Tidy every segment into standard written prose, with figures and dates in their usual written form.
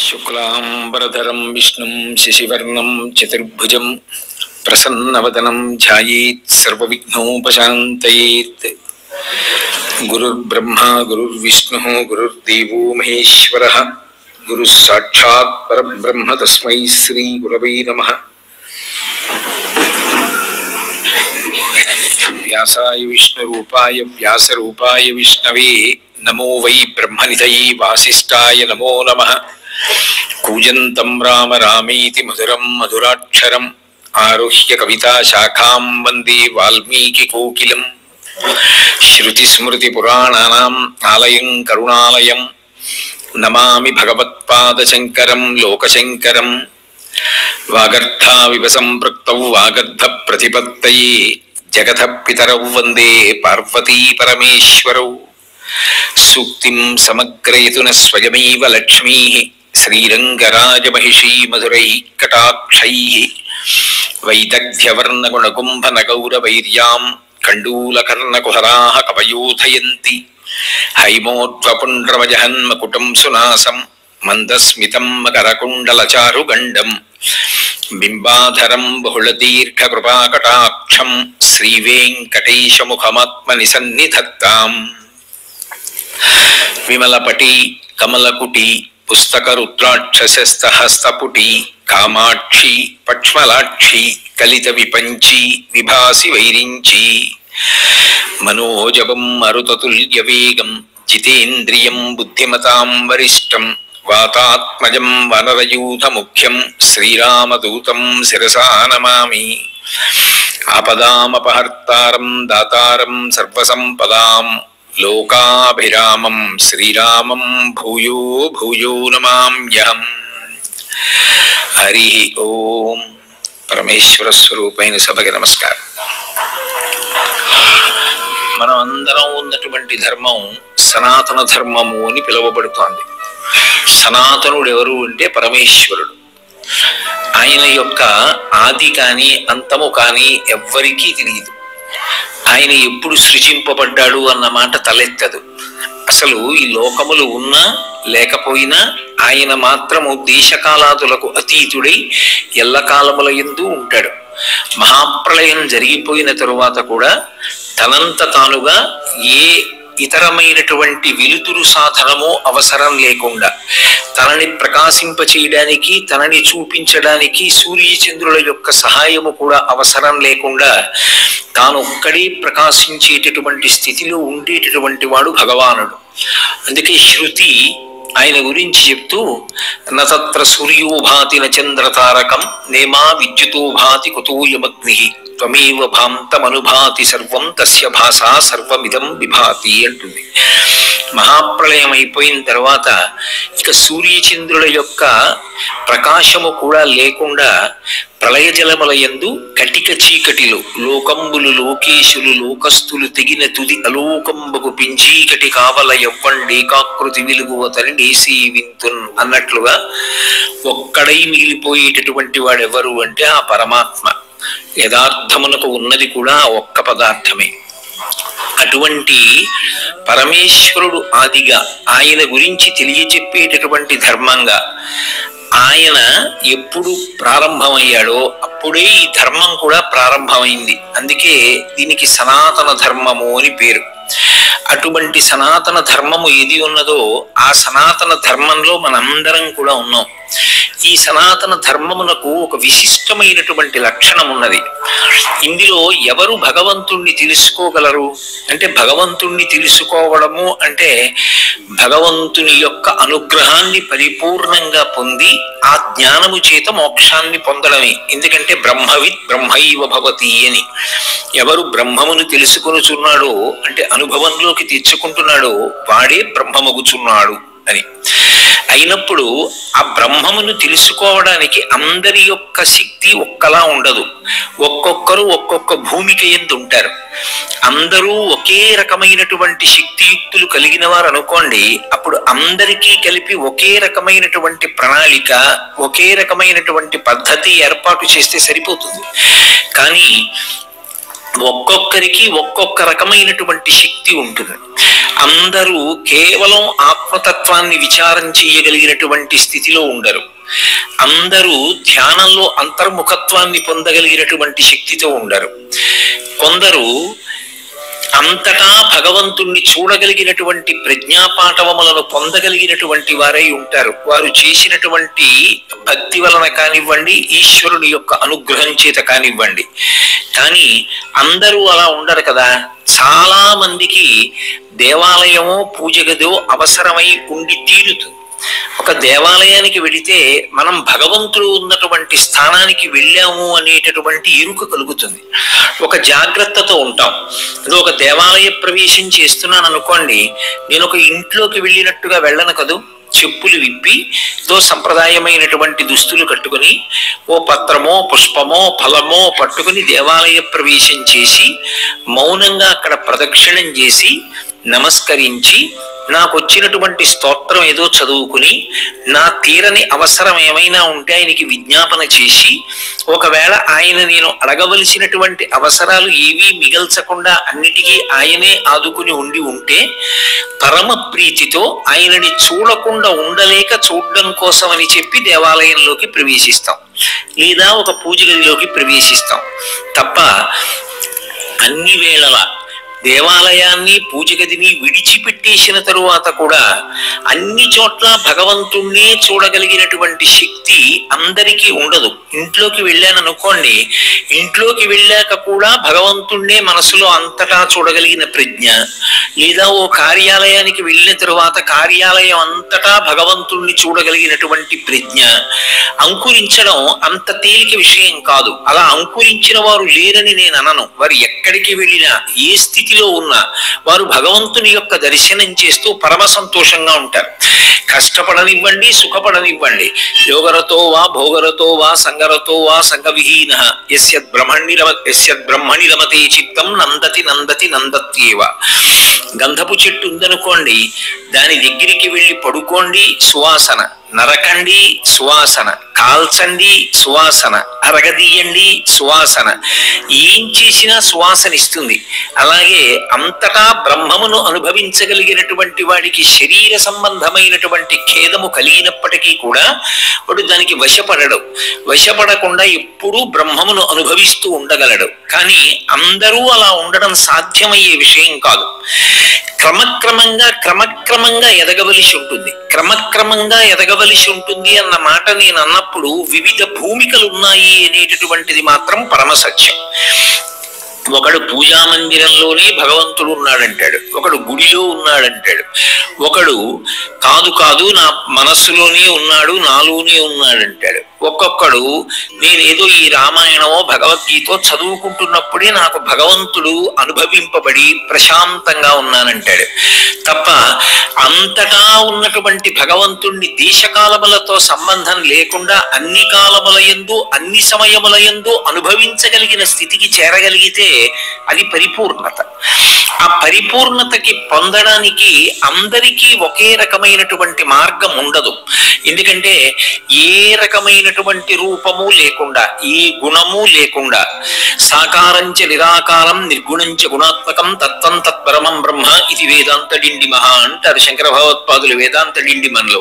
శుక్లాంబరధరం విష్ణుం శశివర్ణం చతుర్భుజం ప్రసన్నవదనం ధ్యాయేత్ సర్వవిఘ్నోపశాంతయేత్. గురుర్బ్రహ్మా గురుర్విష్ణుః గురుర్దేవో మహేశ్వరః గురుః సాక్షాత్ పరబ్రహ్మ తస్మై శ్రీ గురవై నమః. వ్యాసాయ విష్ణురూపాయ వ్యాసరూపాయ విష్ణవే నమో వై బ్రహ్మనిధయే వాసిష్ఠాయ నమో నమః. కూజంతం రామ రామేతి మధురం మధురాక్షరం ఆరుహ్య కవితాశాఖాం వందే వాల్మీకి కోకిలం. శ్రుతిస్మృతిపురాణానాం ఆలయం కరుణాలయం నమామి భగవత్పాదశంకరం లోకశంకరం. వాగర్థావివ సంపృక్తౌ వాగర్థ ప్రతిపత్తయే జగత పితరౌ వందే పార్వతీ పరమేశ్వరౌ. సూక్తిం సమగ్రయతున స్వయమేవ లక్ష్మీ శ్రీరంగరాజమహిషీ మధురై కటాక్షై. వైదగ్ధ్యవర్ణగుణగుంభనగౌరవైర్యాం కండూలకర్ణకుహరా కవయోధయంతి. హైమోర్ధ్వపుండ్రమజహన్మకుటం సునాసం మందస్మితం మకరకుండలచారుగండం. బింబాధరం బహుళదీర్ఘకృపాకటాక్షం శ్రీవేంకటేశముఖమాత్మని సన్నిధత్తాం. విమలపటి కమలకుటి పుస్తక రుద్రాక్షసస్తహస్తపుటి కామాక్షి పక్ష్మలాక్షి కలిత విపంచి విభాసి వైరించి. మనోజవం మరుతతుల్య వేగం జితేంద్రియం బుద్ధిమతాం వరిష్టం. వాతాత్మజం వనరయూథ ముఖ్యం శ్రీరామదూతం శిరసా నమామి. ఆపదామపహర్తారం దాతారం సర్వసంపదాం లోకాభిరామం శ్రీరామం భూయో భూయో నమామ్యహం. హరి ఓం. పరమేశ్వర స్వరూపైన సభకి నమస్కారం. మనం అందరం ఉన్నటువంటి ధర్మం సనాతన ధర్మము అని పిలువబడుతోంది. సనాతనుడు ఎవరు అంటే పరమేశ్వరుడు. ఆయన యొక్క ఆది కాని అంతము కాని ఎవ్వరికీ తెలియదు. ఆయన ఎప్పుడు సృజింపబడ్డాడు అన్న మాట తలెత్తదు. అసలు ఈ లోకములు ఉన్నా లేకపోయినా ఆయన మాత్రము దేశకాలాదులకు అతీతుడై ఎల్లకాలముల యందు ఉంటాడు. మహాప్రళయం జరిగిపోయిన తరువాత కూడా తనంత తానుగా ఏ ఇతరమైనటువంటి వెలుతురు సాధనము అవసరం లేకుండా, తనని ప్రకాశింపచేయడానికి తనని చూపించడానికి సూర్యచంద్రుల యొక్క సహాయము కూడా అవసరం లేకుండా తాను ఒక్కడే ప్రకాశించేటటువంటి స్థితిలో ఉండేటటువంటి వాడు భగవానుడు. అందుకే శృతి ఆయన గురించి చెప్తూ నత్ర సూర్యో భాతి నచంద్రతారకం నేమా విద్యుతో భాతి కుతూయమగ్ని త్వమేవ భాంతమనుభాతి సర్వం తస్య భాసా సర్వమిదం విభాతి అంటుంది. మహాప్రళయం అయిపోయిన తర్వాత ఇక సూర్యచంద్రుల యొక్క ప్రకాశము కూడా లేకుండా ప్రళయ జలముల యందు కటిక చీకటిలో లోకంబులు లోకేశులు లోకస్తులు తెగిన తుది అలోకంబకు పించీకటి కావల ఎవ్వండేకాకృతి వెలుగువతని నేసి వింతున్ అన్నట్లుగా ఒక్కడై మిగిలిపోయేటటువంటి వాడెవరు అంటే ఆ పరమాత్మ. యథార్థమునకు ఉన్నది కూడా ఒక్క పదార్థమే. అటువంటి పరమేశ్వరుడు ఆదిగా ఆయన గురించి తెలియచెప్పేటటువంటి ధర్మంగా ఆయన ఎప్పుడు ప్రారంభమయ్యాడో అప్పుడే ఈ ధర్మం కూడా ప్రారంభమైంది. అందుకే దీనికి సనాతన ధర్మము అని పేరు. అటువంటి సనాతన ధర్మము ఏది ఉన్నదో ఆ సనాతన ధర్మంలో మనందరం కూడా ఉన్నాం. ఈ సనాతన ధర్మమునకు ఒక విశిష్టమైనటువంటి లక్షణం ఉన్నది. ఇందులో ఎవరు భగవంతుణ్ణి తెలుసుకోగలరు అంటే, భగవంతుణ్ణి తెలుసుకోవడము అంటే భగవంతుని యొక్క అనుగ్రహాన్ని పరిపూర్ణంగా పొంది ఆ జ్ఞానము చేత మోక్షాన్ని పొందడమే. ఎందుకంటే బ్రహ్మవిత్ బ్రహ్మైవ భవతి అని. ఎవరు బ్రహ్మమును తెలుసుకొనుచున్నాడో అంటే అనుభవంలోకి తెచ్చుకుంటున్నాడో వాడే బ్రహ్మమగుచున్నాడు అని. అయినప్పుడు ఆ బ్రహ్మమును తెలుసుకోవడానికి అందరి యొక్క శక్తి ఒక్కలా ఉండదు. ఒక్కొక్కరు ఒక్కొక్క భూమిక యందు ఉంటారు. అందరూ ఒకే రకమైనటువంటి శక్తియుక్తులు కలిగిన వారు అనుకోండి, అప్పుడు అందరికీ కలిపి ఒకే రకమైనటువంటి ప్రణాళిక ఒకే రకమైనటువంటి పద్ధతి ఏర్పాటు చేస్తే సరిపోతుంది. కానీ ఒక్కొక్కరికి ఒక్కొక్క రకమైనటువంటి శక్తి ఉంటుంది. అందరూ కేవలం ఆత్మతత్వాన్ని విచారం చేయగలిగినటువంటి స్థితిలో ఉండరు. అందరూ ధ్యానంలో అంతర్ముఖత్వాన్ని పొందగలిగినటువంటి శక్తితో ఉండరు. కొందరు అంతటా భగవంతుణ్ణి చూడగలిగినటువంటి ప్రజ్ఞాపాఠవములను పొందగలిగినటువంటి వారై ఉంటారు. వారు చేసినటువంటి భక్తి వలన కానివ్వండి, ఈశ్వరుని యొక్క అనుగ్రహం చేత కానివ్వండి. కానీ అందరూ అలా ఉండరు కదా. చాలా మందికి దేవాలయమో పూజ గదో అవసరమై ఉండి తీరుతుంది. ఒక దేవాలయానికి వెళితే మనం భగవంతుడు ఉన్నటువంటి స్థానానికి వెళ్ళాము అనేటటువంటి ఎరుక కలుగుతుంది. ఒక జాగ్రత్తతో ఉంటాం. ఏదో ఒక దేవాలయ ప్రవేశం చేస్తున్నాను అనుకోండి, నేను ఒక ఇంట్లోకి వెళ్ళినట్టుగా వెళ్ళను కదూ. చెప్పులు విప్పి ఏదో సంప్రదాయమైనటువంటి దుస్తులు కట్టుకుని ఓ పత్రమో పుష్పమో ఫలమో పట్టుకుని దేవాలయ ప్రవేశం చేసి మౌనంగా అక్కడ ప్రదక్షిణం చేసి నమస్కరించి నాకు వచ్చినటువంటి స్తోత్రం ఏదో చదువుకుని నా తీరని అవసరం ఏమైనా ఉంటే ఆయనకి విజ్ఞాపన చేసి, ఒకవేళ ఆయన నేను అడగవలసినటువంటి అవసరాలు ఏవీ మిగల్చకుండా అన్నిటికీ ఆయనే ఆదుకుని ఉండి ఉంటే పరమ ప్రీతితో ఆయనని చూడకుండా ఉండలేక చూడడం కోసం అని చెప్పి దేవాలయంలోకి ప్రవేశిస్తాం, లేదా ఒక పూజ గదిలోకి ప్రవేశిస్తాం తప్ప అన్ని వేళలా దేవాలయాన్ని పూజ గదిని విడిచిపెట్టేసిన తరువాత కూడా అన్ని చోట్ల భగవంతుణ్ణే చూడగలిగినటువంటి శక్తి అందరికీ ఉండదు. ఇంట్లోకి వెళ్ళాను అనుకోండి, ఇంట్లోకి వెళ్ళాక కూడా భగవంతుణ్ణే మనసులో అంతటా చూడగలిగిన ప్రజ్ఞ, లేదా ఓ కార్యాలయానికి వెళ్ళిన తరువాత కార్యాలయం అంతటా భగవంతుణ్ణి చూడగలిగినటువంటి ప్రజ్ఞ అంకురించడం అంత తేలిక విషయం కాదు. అలా అంకురించిన వారు లేరని నేను అనను. వారు ఎక్కడికి వెళ్ళినా ఏ స్థితి ఉన్నా వారు భగవంతుని యొక్క దర్శనం చేస్తూ పరమ సంతోషంగా ఉంటారు. కష్టపడనివ్వండి, సుఖపడనివ్వండి. యోగరతో వా భోగరతో వా సంగరతో వా సంగవిహీన యస్యద్ బ్రహ్మణి రమతే చిత్తం నందతి నందతి నందత్యేవ. గంధపు చెట్టు ఉందనుకోండి, దాని దగ్గరికి వెళ్ళి పడుకోండి, సువాసన. నరకండి, సువాసన. కాల్చండి, సువాసన. అరగదీయండి, సువాసన. ఏం చేసినా సువాసన ఇస్తుంది. అలాగే అంతటా బ్రహ్మమును అనుభవించగలిగినటువంటి వాడికి శరీర సంబంధమైనటువంటి ఖేదము కలిగినప్పటికీ కూడా వాడు దానికి వశపడడు. వశపడకుండా ఎప్పుడూ బ్రహ్మమును అనుభవిస్తూ ఉండగలడు. కానీ అందరూ అలా ఉండడం సాధ్యమయ్యే విషయం కాదు. క్రమక్రమంగా ఎదగవలసి ఉంటుంది. క్రమక్రమంగా ఎదగవలసి ఉంటుంది అన్న మాట నేను అన్నప్పుడు వివిధ భూమికలు ఉన్నాయి అనేటటువంటిది మాత్రం పరమసత్యం. ఒకడు పూజా మందిరంలోనే భగవంతుడు ఉన్నాడంటాడు, ఒకడు గుడిలో ఉన్నాడంటాడు, ఒకడు కాదు నా మనస్సులోనే ఉన్నాడు, నాలోనే ఉన్నాడంటాడు. ఒక్కొక్కడు నేనేదో ఈ రామాయణమో భగవద్గీతో చదువుకుంటున్నప్పుడే నాకు భగవంతుడు అనుభవింపబడి ప్రశాంతంగా ఉన్నానంటాడు. తప్ప అంతటా ఉన్నటువంటి భగవంతుణ్ణి దేశకాలములతో సంబంధం లేకుండా అన్ని కాలముల యందు అన్ని సమయముల యందు అనుభవించగలిగిన స్థితికి చేరగలిగితే అది పరిపూర్ణత. ఆ పరిపూర్ణతకి పొందడానికి అందరికీ ఒకే రకమైనటువంటి మార్గం ఉండదు. ఎందుకంటే ఏ రకమైనటువంటి రూపము లేకుండా, ఏ గుణము లేకుండా, సాకారంచ నిరాకారం నిర్గుణంచ గుణాత్మకం తత్వం తత్పరమం బ్రహ్మ ఇది వేదాంత డిండిమహ అంటారు శంకర భగవత్పాదులు వేదాంత డిండిమన్లో.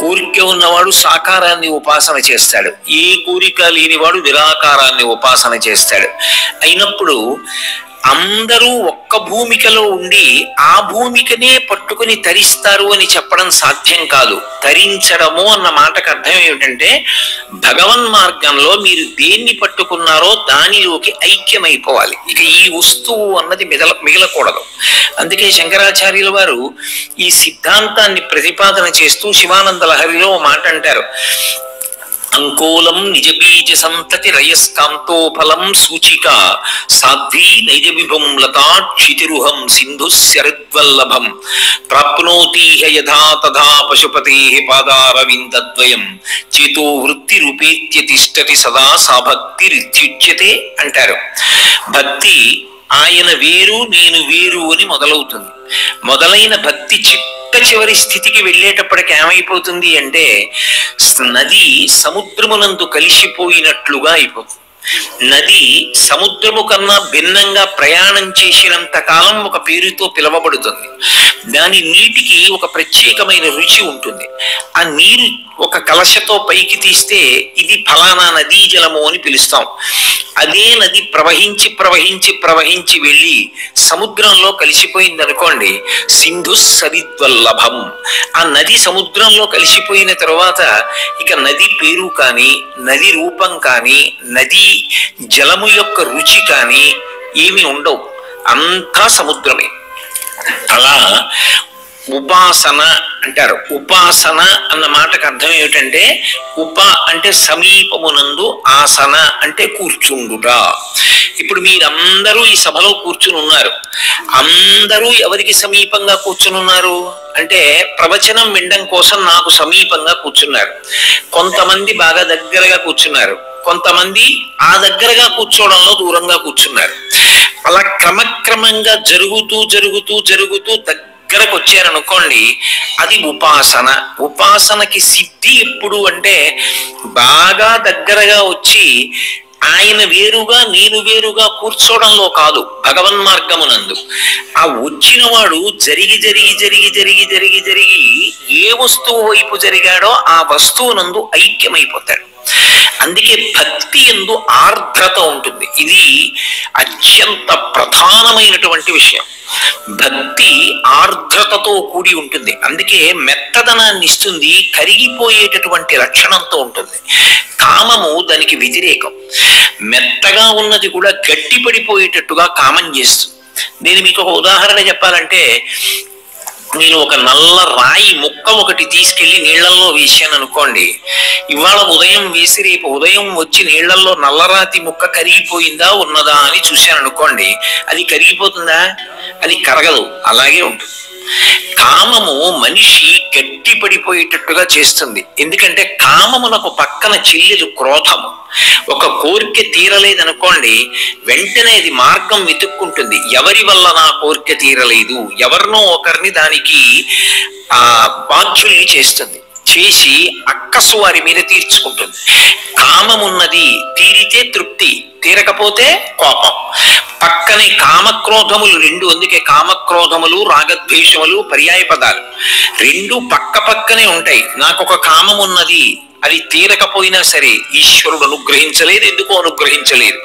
కోరిక ఉన్నవాడు సాకారాన్ని ఉపాసన చేస్తాడు, ఏ కోరిక లేనివాడు నిరాకారాన్ని ఉపాసన చేస్తాడు. అయినప్పుడు అందరూ ఒక్క భూమికలో ఉండి ఆ భూమికనే పట్టుకుని తరిస్తారు అని చెప్పడం సాధ్యం కాదు. తరించడము అన్న మాటకు అర్థం ఏమిటంటే భగవన్ మార్గంలో మీరు దేన్ని పట్టుకున్నారో దానిలోకి ఐక్యమైపోవాలి. ఇక ఈ వస్తువు అన్నది మిగలకూడదు. అందుకే శంకరాచార్యుల వారు ఈ సిద్ధాంతాన్ని ప్రతిపాదన చేస్తూ శివానంద లహరిలో మాట అంటారు, అంకోలం నిజ బీజ సంతతి రయస్కాంతో ఫలం సూచిక సాధ్వీ నైజ విభం లతాక్షితిరుహం సింధు శరద్వల్లభం ప్రాప్నోతీహ యథా తథా పశుపతే పాదారవిందద్వయం చేతో వృత్తి రూపేత్య తిష్టతి సదా సా భక్తి రిత్యుచ్యతే అంటారు. భక్తి ఆయన వేరు నేను వేరు అని మొదలవుతుంది. మొదలైన భక్తి చివరి స్థితికి వెళ్ళేటప్పటికి ఏమైపోతుంది అంటే నది సముద్రమునందు కలిసిపోయినట్లుగా అయిపోతుంది. నది సముద్రము కన్నా భిన్నంగా ప్రయాణం చేసినంత కాలం ఒక పేరుతో పిలువబడుతుంది. దాని నీటికి ఒక ప్రత్యేకమైన రుచి ఉంటుంది. ఆ నీరు ఒక కలశతో పైకి తీస్తే ఇది ఫలానా నదీ జలము అని పిలుస్తాం. అదే నది ప్రవహించి ప్రవహించి ప్రవహించి వెళ్ళి సముద్రంలో కలిసిపోయింది అనుకోండి, సింధు సరిద్వల్లభం. ఆ నది సముద్రంలో కలిసిపోయిన తరువాత ఇక నది పేరు కానీ, నది రూపం కానీ, నది జలము యొక్క రుచి కానీ ఏమి ఉండవు, అంతా సముద్రమే. అలా ఉపాసన అంటారు. ఉపాసన అన్న మాటకు అర్థం ఏమిటంటే, ఉప అంటే సమీపమునందు, ఆసన అంటే కూర్చుండుట. ఇప్పుడు మీరందరూ ఈ సభలో కూర్చుని ఉన్నారు. అందరూ ఎవరికి సమీపంగా కూర్చుని ఉన్నారు అంటే, ప్రవచనం వినడం కోసం నాకు సమీపంగా కూర్చున్నారు. కొంతమంది బాగా దగ్గరగా కూర్చున్నారు, కొంతమంది ఆ దగ్గరగా కూర్చోవడంలో దూరంగా కూర్చున్నారు. అలా క్రమక్రమంగా జరుగుతూ జరుగుతూ జరుగుతూ దగ్గరకు వచ్చారనుకోండి, అది ఉపాసన. ఉపాసనకి సిద్ధి ఎప్పుడు అంటే, బాగా దగ్గరగా వచ్చి ఆయన వేరుగా నేను వేరుగా కూర్చోవడంలో కాదు, భగవన్ మార్గమునందు. ఆ వచ్చిన వాడు జరిగి జరిగి జరిగి జరిగి జరిగి జరిగి ఏ వస్తువు వైపు జరిగాడో ఆ వస్తువునందు ఐక్యమైపోతాడు. అందుకే భక్తి యందు ఆర్ద్రత ఉంటుంది. ఇది అత్యంత ప్రధానమైనటువంటి విషయం. భక్తి ఆర్ద్రతతో కూడి ఉంటుంది. అందుకే మెత్తదనాన్ని ఇస్తుంది, కరిగిపోయేటటువంటి లక్షణంతో ఉంటుంది. కామము దానికి వ్యతిరేకం. మెత్తగా ఉన్నది కూడా గట్టి పడిపోయేటట్టుగా కామం చేస్తుంది. నేను మీకు ఒక ఉదాహరణ చెప్పాలంటే, నేను ఒక నల్ల రాయి ముక్క ఒకటి తీసుకెళ్లి నీళ్లలో వేసాను అనుకోండి, ఇవాళ ఉదయం వేసి రేపు ఉదయం వచ్చి నీళ్లలో నల్లరాతి ముక్క కరిగిపోయిందా ఉన్నదా అని చూశాను అనుకోండి, అది కరిగిపోతుందా? అది కరగదు, అలాగే ఉంటుంది. కామము మనిషి గట్టి పడిపోయేటట్టుగా చేస్తుంది. ఎందుకంటే కామమునకు పక్కన చెల్లెలు క్రోధము. ఒక కోరిక తీరలేదనుకోండి, వెంటనే అది మార్గం వెతుక్కుంటుంది. ఎవరి వల్ల నా కోరిక తీరలేదు, ఎవరినో ఒకరిని దానికి బాధ్యుల్ని చేస్తుంది. చేసి అక్కసు వారి మీద తీర్చుకుంటుంది. కామమున్నది, తీరితే తృప్తి, తీరకపోతే కోపం. పక్కనే కామక్రోధములు రెండు. అందుకే కామక్రోధములు రాగద్వేషములు పర్యాయ పదాలు. రెండు పక్క పక్కనే ఉంటాయి. నాకొక కామం ఉన్నది, అది తీరకపోయినా సరే ఈశ్వరుడు అనుగ్రహించలేదు, ఎందుకో అనుగ్రహించలేదు,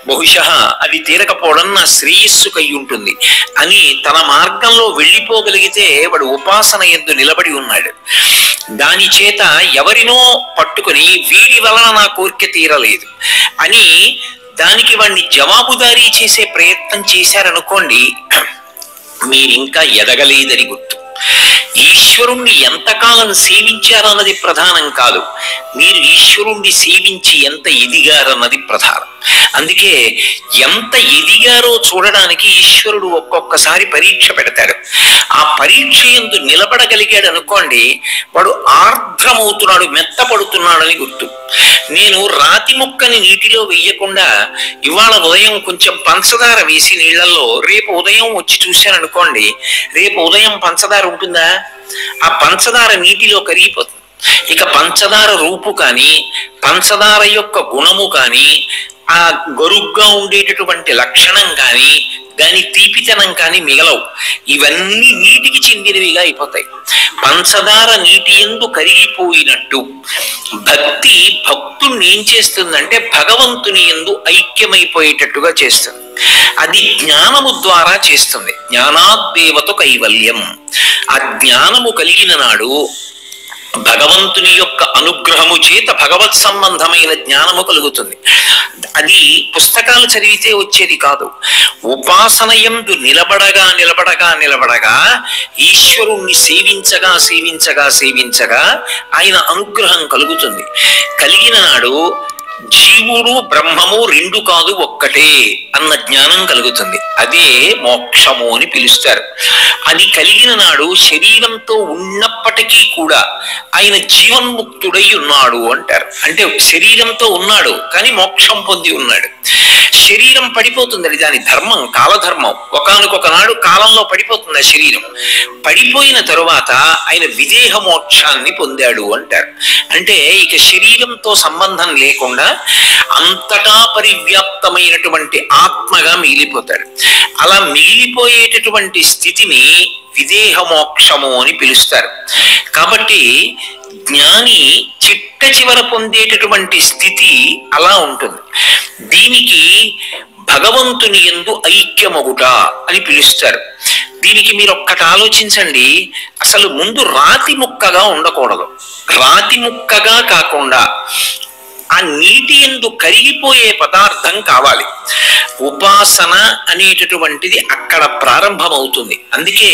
బహుశా అది తీరకపోవడం నా శ్రేయస్సుకై ఉంటుంది అని తన మార్గంలో వెళ్ళిపోగలిగితే వాడు ఉపాసన యందు నిలబడి ఉన్నాడు. దాని చేత ఎవరినో పట్టుకుని వీడి వలన నా కోరిక తీరలేదు అని దానికి వాడిని జవాబుదారీ చేసే ప్రయత్నం చేశారనుకోండి, మీరింకా ఎదగలేదని గుర్తు. ఈశ్వరుణ్ణి ఎంతకాలం సేవించారన్నది ప్రధానం కాదు, మీరు ఈశ్వరుణ్ణి సేవించి ఎంత ఎదిగారన్నది ప్రధానం. అందుకే ఎంత ఎదిగారో చూడడానికి ఈశ్వరుడు ఒక్కొక్కసారి పరీక్ష పెడతాడు. ఆ పరీక్ష యందు నిలబడగలిగాడు అనుకోండి, వాడు ఆర్ద్రమవుతున్నాడు, మెత్తపడుతున్నాడని గుర్తు. నేను రాతి ముక్కని నీటిలో వెయ్యకుండా ఇవాళ ఉదయం కొంచెం పంచదార వేసి నీళ్లలో రేపు ఉదయం వచ్చి చూశాను అనుకోండి, రేపు ఉదయం పంచదార ఉంటుందా? ఆ పంచదార నీటిలో కరిగిపోతుంది. ఇక పంచదార రూపు కానీ, పంచదార యొక్క గుణము కానీ, ఆ గరుగ్గా ఉండేటటువంటి లక్షణం కానీ, దాని తీపితనం కానీ మిగలవు. ఇవన్నీ నీటికి చెందినవిగా అయిపోతాయి. పంచదార నీటి యందు కరిగిపోయినట్టు భక్తి భక్తుణ్ణి ఏం చేస్తుందంటే భగవంతుని యందు ఐక్యమైపోయేటట్టుగా చేస్తుంది. అది జ్ఞానము ద్వారా చేస్తుంది. జ్ఞానాద్దేవత కైవల్యం. ఆ జ్ఞానము కలిగిన నాడు భగవంతుని యొక్క అనుగ్రహము చేత భగవత్ సంబంధమైన జ్ఞానము కలుగుతుంది. అది పుస్తకాలు చదివితే వచ్చేది కాదు. ఉపాసన యందు నిలబడగా నిలబడగా నిలబడగా ఈశ్వరుణ్ణి సేవించగా సేవించగా సేవించగా ఆయన అనుగ్రహం కలుగుతుంది. కలిగిన నాడు జీవుడు బ్రహ్మము రెండు కాదు ఒక్కటే అన్న జ్ఞానం కలుగుతుంది. అదే మోక్షము అని పిలుస్తారు. అది కలిగిన నాడు శరీరంతో ఉన్నప్పటికీ కూడా ఆయన జీవన్ముక్తుడై ఉన్నాడు అంటారు. అంటే శరీరంతో ఉన్నాడు కానీ మోక్షం పొంది ఉన్నాడు. శరీరం పడిపోతుంది, దాని ధర్మం, కాలధర్మం. ఒకానొకనాడు కాలంలో పడిపోతుంది ఆ శరీరం. పడిపోయిన తరువాత ఆయన విదేహ మోక్షాన్ని పొందాడు అంటారు. అంటే ఇక శరీరంతో సంబంధం లేకుండా అంతటా పరివ్యాప్తమైనటువంటి ఆత్మగా మిగిలిపోతాడు. అలా మిగిలిపోయేటటువంటి స్థితిని విదేహ మోక్షము అని పిలుస్తారు. కాబట్టి జ్ఞాని చిట్ట చివర పొందేటటువంటి స్థితి అలా ఉంటుంది. దీనికి భగవంతుని యందు ఐక్యమగుట అని పిలుస్తారు. దీనికి మీరు ఒక్కటి ఆలోచించండి. అసలు ముందు రాతి ముక్కగా ఉండకూడదు. రాతి ముక్కగా కాకుండా ఆ నీటి యందు కరిగిపోయే పదార్థం కావాలి. ఉపాసన అనేటటువంటిది అక్కడ ప్రారంభమవుతుంది. అందుకే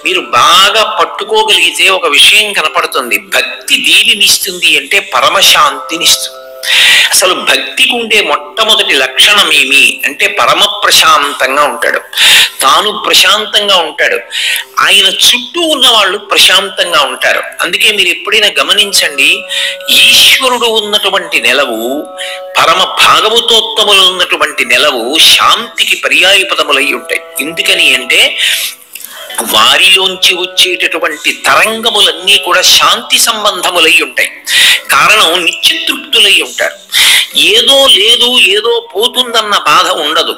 మీరు బాగా పట్టుకోగలిగితే ఒక విషయం కనపడుతుంది. భక్తి దేనినిస్తుంది అంటే పరమశాంతినిస్తుంది. అసలు భక్తికి ఉండే మొట్టమొదటి లక్షణం ఏమి అంటే పరమ ప్రశాంతంగా ఉంటాడు, తాను ప్రశాంతంగా ఉంటాడు, ఆయన చుట్టూ ఉన్న వాళ్ళు ప్రశాంతంగా ఉంటారు. అందుకే మీరు ఎప్పుడైనా గమనించండి, ఈశ్వరుడు ఉన్నటువంటి నెలవు, పరమ భాగవతోత్తములు ఉన్నటువంటి నెలవు శాంతికి పర్యాయపదములై ఉంటాయి. ఎందుకని అంటే వారిలోంచి వచ్చేటటువంటి తరంగములన్నీ కూడా శాంతి సంబంధములై ఉంటాయి. కారణం నిత్యతృప్తులై ఉంటారు. ఏదో లేదు, ఏదో పోతుందన్న బాధ ఉండదు.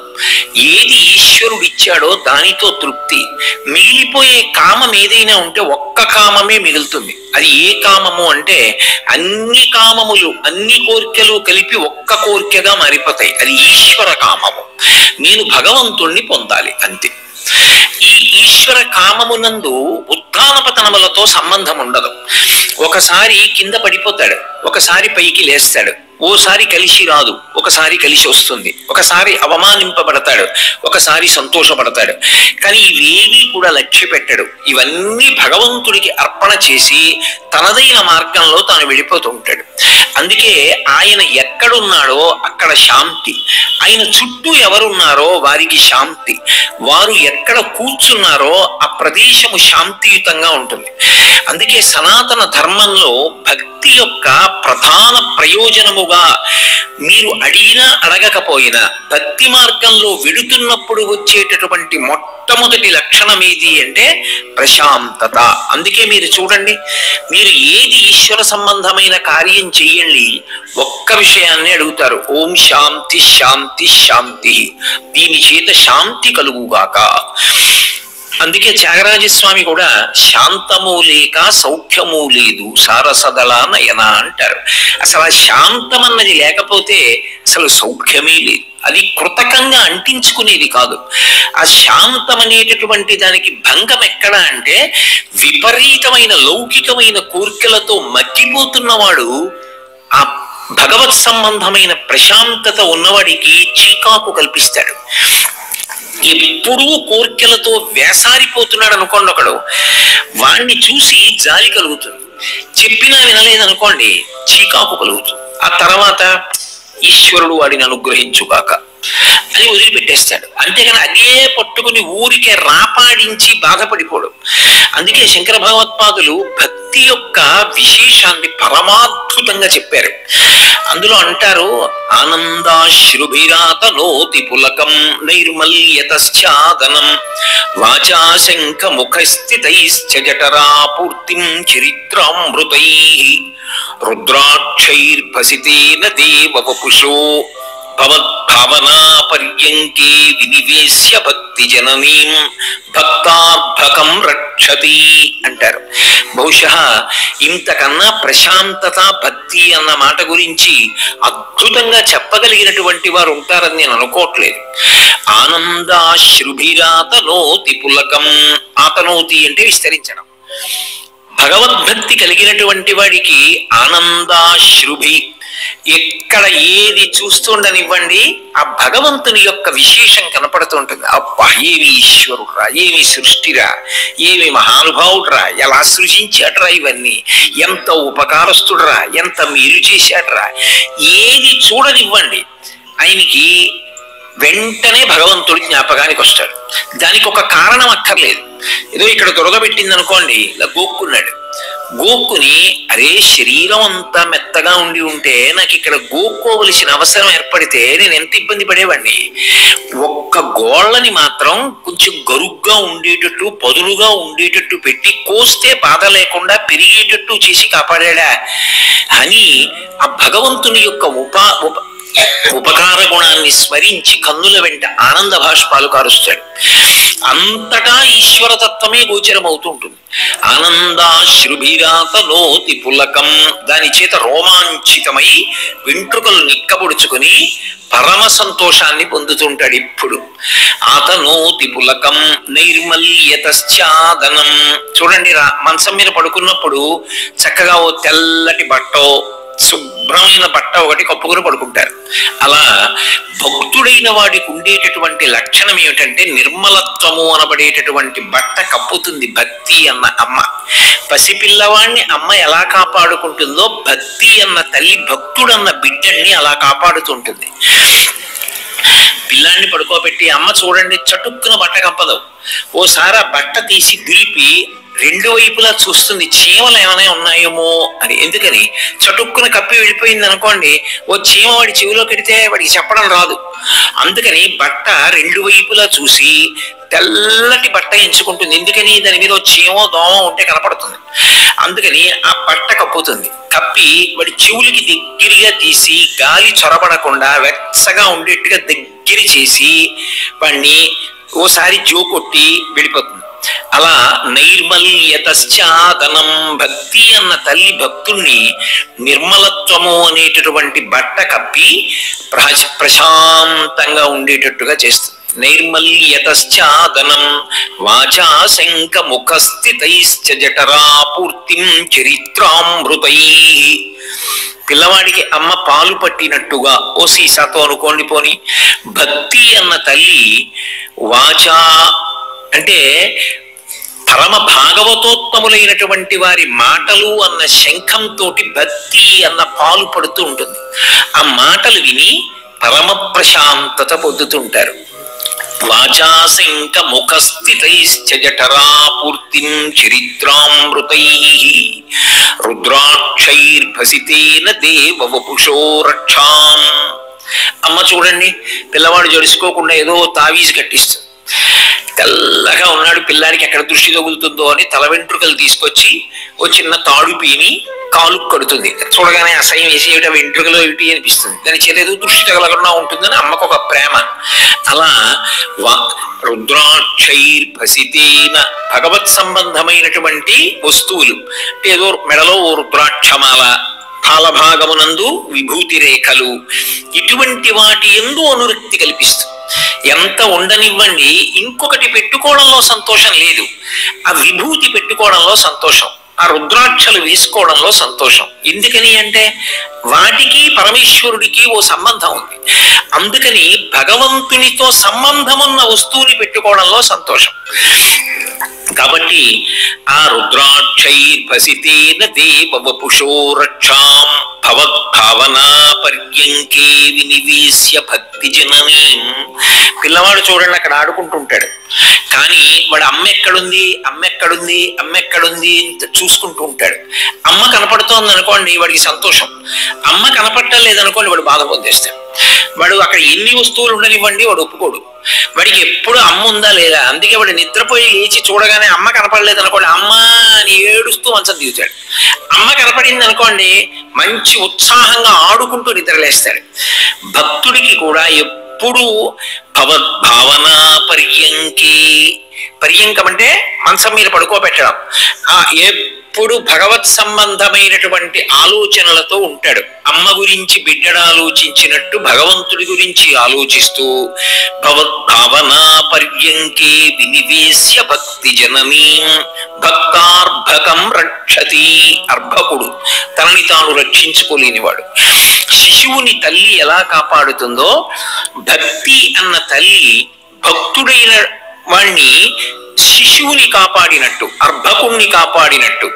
ఏది ఈశ్వరుడు ఇచ్చాడో దానితో తృప్తి. మిగిలిపోయే కామం ఏదైనా ఉంటే ఒక్క కామమే మిగులుతుంది. అది ఏ కామము అంటే అన్ని కామములు, అన్ని కోరికలు కలిపి ఒక్క కోరికగా మారిపోతాయి. అది ఈశ్వర కామము. నేను భగవంతుణ్ణి పొందాలి అంతే. ఈ ఈశ్వర కామమునందు ఉత్థాన పతనములతో సంబంధం ఉండదు. ఒకసారి కింద పడిపోతాడు, ఒకసారి పైకి లేస్తాడు, ఓసారి కలిసి రాదు, ఒకసారి కలిసి వస్తుంది, ఒకసారి అవమానింపబడతాడు, ఒకసారి సంతోషపడతాడు. కానీ ఇవేవి కూడా లక్ష్య పెట్టడు. ఇవన్నీ భగవంతుడికి అర్పణ చేసి తనదైన మార్గంలో తాను వెళ్ళిపోతూ ఉంటాడు. అందుకే ఆయన ఎక్కడున్నాడో అక్కడ శాంతి, ఆయన చుట్టూ ఎవరున్నారో వారికి శాంతి, వారు ఎక్కడ కూర్చున్నారో ఆ ప్రదేశము శాంతియుతంగా ఉంటుంది. అందుకే సనాతన ధర్మంలో భక్తి యొక్క ప్రధాన ప్రయోజనముగా మీరు అడిగినా అడగకపోయినా భక్తి మార్గంలో వెడుతున్నప్పుడు వచ్చేటటువంటి మొట్టమొదటి లక్షణం ఏది అంటే ప్రశాంతత. అందుకే మీరు చూడండి, మీరు ఏది ఈశ్వర సంబంధమైన కార్యం చెయ్యండి, ఒక్క విషయాన్ని అడుగుతారు, ఓం శాంతి శాంతి శాంతి, దీని చేత శాంతి కలుగుగాక. అందుకే త్యాగరాజస్వామి కూడా శాంతము లేక సౌఖ్యము లేదు సారసదల నయన అంటారు. అసలు ఆ శాంతం అన్నది లేకపోతే అసలు సౌఖ్యమే లేదు. అది కృతకంగా అంటించుకునేది కాదు. ఆ శాంతం అనేటటువంటి దానికి భంగం ఎక్కడ అంటే విపరీతమైన లౌకికమైన కోరికలతో మగ్గిపోతున్నవాడు ఆ భగవత్ సంబంధమైన ప్రశాంతత ఉన్నవాడికి చీకాకు కల్పిస్తాడు. ఎప్పుడూ కోర్కెలతో వేసారిపోతున్నాడు అనుకోండి ఒకడు, వాణ్ణి చూసి జాలి కలుగుతుంది. చెప్పినా వినలేదనుకోండి చీకాకు కలుగుతుంది. ఆ తర్వాత ఈశ్వరుడు వాడిని అనుగ్రహించుగాక అని వదిలిపెట్టేస్తాడు. అంతేగాని అదే పట్టుకుని ఊరికే రాపాడించి బాధపడిపోడు. అందుకే శంకర భగవత్పాదులు భక్తి యొక్క విశేషాన్ని పరమాద్భుతంగా చెప్పారు. అందులో అంటారు, ఆనందాశ్రుభిరాతనోతి పులకం నైర్మల్యతశ్చాదనం వాచా శంఖ ముఖస్థితైశ్చ జఠరా పూర్తిం చరిత్రామృతైః రుద్రాక్షైర్భసితేన దేవ వపుషో భవద్భావనా పర్యంకే వినివేశ్య భక్తి జననీం భక్తార్భకం రక్షతి అంటారు. బహుశా ఇంతకన్నా ప్రశాంతత భక్తి అన్న మాట గురించి అద్భుతంగా చెప్పగలిగినటువంటి వారు ఉంటారని నేను అనుకోవట్లేదు. ఆనందాశ్రుభిరాతనోతి పులకం, ఆతనోతి అంటే విస్తరించడం. భగవద్భక్తి కలిగినటువంటి వాడికి ఆనందాశ్రుభి, ఎక్కడ ఏది చూస్తుండనివ్వండి ఆ భగవంతుని యొక్క విశేషం కనపడుతూ ఉంటుంది. అబ్బా ఏమి ఈశ్వరుడురా, ఏమి సృష్టిరా, ఏమి మహానుభావుడురా, ఎలా సృజించాడ్రా, ఇవన్నీ ఎంత ఉపకారస్తుడురా, ఎంత మేలు చేశాడ్రా, ఏది చూడనివ్వండి ఆయనకి వెంటనే భగవంతుడి జ్ఞాపకానికి వస్తాడు. దానికి ఒక కారణం అక్కర్లేదు. ఏదో ఇక్కడ దురద పెట్టింది అనుకోండి, ఇలా గోక్కున్నాడు, గోక్కుని అరే శరీరం అంతా మెత్తగా ఉండి ఉంటే నాకు ఇక్కడ గోక్కోవలసిన అవసరం ఏర్పడితే నేను ఎంత ఇబ్బంది పడేవాడిని. ఒక్క గోళ్ళని మాత్రం కొంచెం గరుగ్గా ఉండేటట్టు పదులుగా ఉండేటట్టు పెట్టి కోస్తే బాధ లేకుండా పెరిగేటట్టు చేసి కాపాడా అని ఆ భగవంతుని యొక్క ఉపకార గుణాన్ని స్మరించి కన్నుల వెంట ఆనంద భాష్పాలు కారుస్తాడు. అంతటా ఈశ్వరతత్వమే గోచరమవుతూ ఉంటుంది. ఆనందాశ్రుభిరాతనోతి పులకం, దాని చేత రోమాంచితమై వెంట్రుకలు నిక్కబొడుచుకుని పరమ సంతోషాన్ని పొందుతుంటాడు. ఇప్పుడు ఆతనోతి పులకం నైర్మల్యతశ్చాదనం. చూడండి, మంచం మీద పడుకున్నప్పుడు చక్కగా ఓ తెల్లటి బట్టో శుభ్రమైన బట్ట ఒకటి కప్పుకుని పడుకుంటారు. అలా భక్తుడైన వాడికి ఉండేటటువంటి లక్షణం ఏమిటంటే నిర్మలత్వము అనబడేటటువంటి బట్ట కప్పుతుంది భక్తి అన్న అమ్మ. పసిపిల్లవాడిని అమ్మ ఎలా కాపాడుకుంటుందో భక్తి అన్న తల్లి భక్తుడన్న బిడ్డల్ని అలా కాపాడుతుంటుంది. పిల్లాన్ని పడుకోబెట్టి అమ్మ చూడండి చటుక్కున బట్ట కప్పదు. ఓసారి ఆ బట్ట తీసి దులిపి రెండు వైపులా చూస్తుంది, చీమలు ఏమైనా ఉన్నాయేమో అని. ఎందుకని? చటుక్కున కప్పి వెళ్ళిపోయింది అనుకోండి, ఓ చీమ వాడి చెవిలో పెడితే వాడికి చెప్పడం రాదు. అందుకని బట్ట రెండు వైపులా చూసి తెల్లటి బట్ట ఎంచుకుంటుంది. ఎందుకని? దాని మీద ఓ చీమో దోమో ఉంటే కనపడుతుంది. అందుకని ఆ బట్ట కప్పుతుంది. కప్పి వాడి చెవులకి దగ్గరగా తీసి గాలి చొరబడకుండా వెచ్చగా ఉండేట్టుగా దగ్గర చేసి వాడిని ఓసారి జోకొట్టి వెళ్ళిపోతుంది. అలా నైర్మల్యతశ్చాదనం, భక్తి అన్న తల్లి భక్తుణ్ణి నిర్మలత్వము అనేటటువంటి బట్ట కప్పి ప్రశాంతంగా ఉండేటట్టుగా చేస్తుంది. నైర్మల్యతశ్చాదనం వాచా శంఖ ముఖస్థితైశ్చ జఠరా పూర్తిం చరిత్రామృతై. పిల్లవాడికి అమ్మ పాలు పట్టినట్టుగా ఓ సీసాతో అనుకోండి పోని, భక్తి అన్న తల్లి వాచా అంటే పరమ భాగవతోత్తములైనటువంటి వారి మాటలు అన్న శంఖంతో భక్తి అన్న పాలు పడుతూ ఉంటుంది. ఆ మాటలు విని పరమ ప్రశాంతత పొందుతుంటారు. వాచా శంఖ ముఖస్థితైశ్చ జఠరా పూర్తిం చరిత్రామృతై రుద్రాక్షైర్భసితేన దేవవపుషో రక్షాం. అమ్మ చూడండి, పిల్లవాడు జడుచుకోకుండా ఏదో తావీజు కట్టిస్తుంది. తెల్లగా ఉన్నాడు, పిల్లాడికి ఎక్కడ దృష్టి తగులుతుందో అని తల వెంట్రుకలు తీసుకొచ్చి ఓ చిన్న తాడు పీని కాలు కడుతుంది. చూడగానే అసహ్యం వేసి ఏమిటా వెంట్రుకలో ఏమిటి అనిపిస్తుంది. దాని చేత ఏదో దృష్టి తగలకుండా ఉంటుందని అమ్మకు ఒక ప్రేమ. అలా రుద్రాక్షైర్భసితేన భగవత్ సంబంధమైనటువంటి వస్తువులు, ఏదో మెడలో ఓ రుద్రాక్షమాల, పాలభాగమునందు విభూతి రేఖలు, ఇటువంటి వాటి యందు అనురక్తి కల్పిస్తుంది. ఎంత ఉండనివ్వండి, ఇంకొకటి పెట్టుకోవడంలో సంతోషం లేదు, ఆ విభూతి పెట్టుకోవడంలో సంతోషం, ఆ రుద్రాక్షలు వేసుకోవడంలో సంతోషం. ఎందుకని అంటే వాటికి పరమేశ్వరుడికి ఓ సంబంధం ఉంది. అందుకని భగవంతునితో సంబంధమున్న వస్తువుని పెట్టుకోవడంలో సంతోషం. కాబట్టి ఆ రుద్రాక్షైర్భసితేన దేవవపుషో రక్షాం భవద్భావనా పర్యంకే వినివేశ్య భక్తి జననీం. పిల్లవాడు చూడండి అక్కడ ఆడుకుంటుంటాడు, కానీ వాడు అమ్మ ఎక్కడుంది అమ్మ ఎక్కడుంది అమ్మ ఎక్కడుంది చూసుకుంటూ ఉంటాడు. అమ్మ కనపడుతోంది అనుకోండి వాడికి సంతోషం, అమ్మ కనపడటం లేదనుకోండి వాడు బాధ పొందేస్తాడు. వాడు అక్కడ ఎన్ని వస్తువులు ఉండనివ్వండి వాడు ఒప్పుకోడు. వాడికి ఎప్పుడు అమ్మ ఉందా లేదా. అందుకే వాడు నిద్రపోయి లేచి చూడగానే అమ్మ కనపడలేదు అనుకోండి, అమ్మ అని ఏడుస్తూ మంచం దిగుతాడు. అమ్మ కనపడింది అనుకోండి మంచి ఉత్సాహంగా ఆడుకుంటూ నిద్రలేస్తాడు. భక్తుడికి కూడా ఎప్పుడు భవద్భావనా పర్యంకి, పర్యంకం అంటే మంచం మీద పడుకోబెట్టడం, ఎప్పుడు భగవత్ సంబంధమైనటువంటి ఆలోచనలతో ఉంటాడు. అమ్మ గురించి బిడ్డడు ఆలోచించినట్టు భగవంతుడి గురించి ఆలోచిస్తూ భవద్భావనా పర్యంకే వినివేశ్య భక్తి జననీం భక్తార్భకం రక్షతి. అర్భకుడు తనని తాను రక్షించుకోలేనివాడు. శిశువుని తల్లి ఎలా కాపాడుతుందో భక్తి అన్న తల్లి భక్తుడైన వాణ్ణి శిశువుని కాపాడినట్టు, అర్భకుణ్ణి కాపాడినట్టు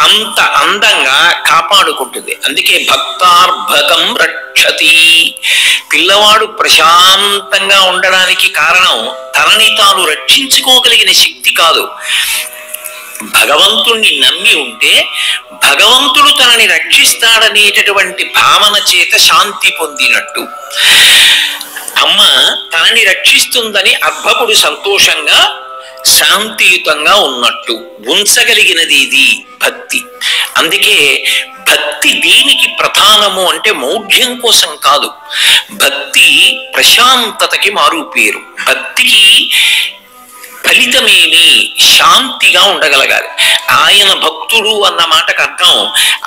అంత అందంగా కాపాడుకుంటుంది. అందుకే భక్తార్భకం రక్షతి. పిల్లవాడు ప్రశాంతంగా ఉండడానికి కారణం తనని తాను రక్షించుకోగలిగిన శక్తి కాదు, భగవంతుణ్ణి నమ్మి ఉంటే భగవంతుడు తనని రక్షిస్తాడనేటటువంటి భావన చేత శాంతి పొందినట్టు. అమ్మ తనని రక్షిస్తుందని అర్భకుడు సంతోషంగా శాంతియుతంగా ఉన్నట్టు ఉంచగలిగినది ఇది భక్తి. అందుకే భక్తి దేనికి ప్రధానము అంటే మౌఢ్యం కోసం కాదు, భక్తి ప్రశాంతతకి మారు పేరు. భక్తికి ఫలితమేమి? శాంతిగా ఉండగలగాలి. ఆయన భక్తుడు అన్న మాటకు అర్థం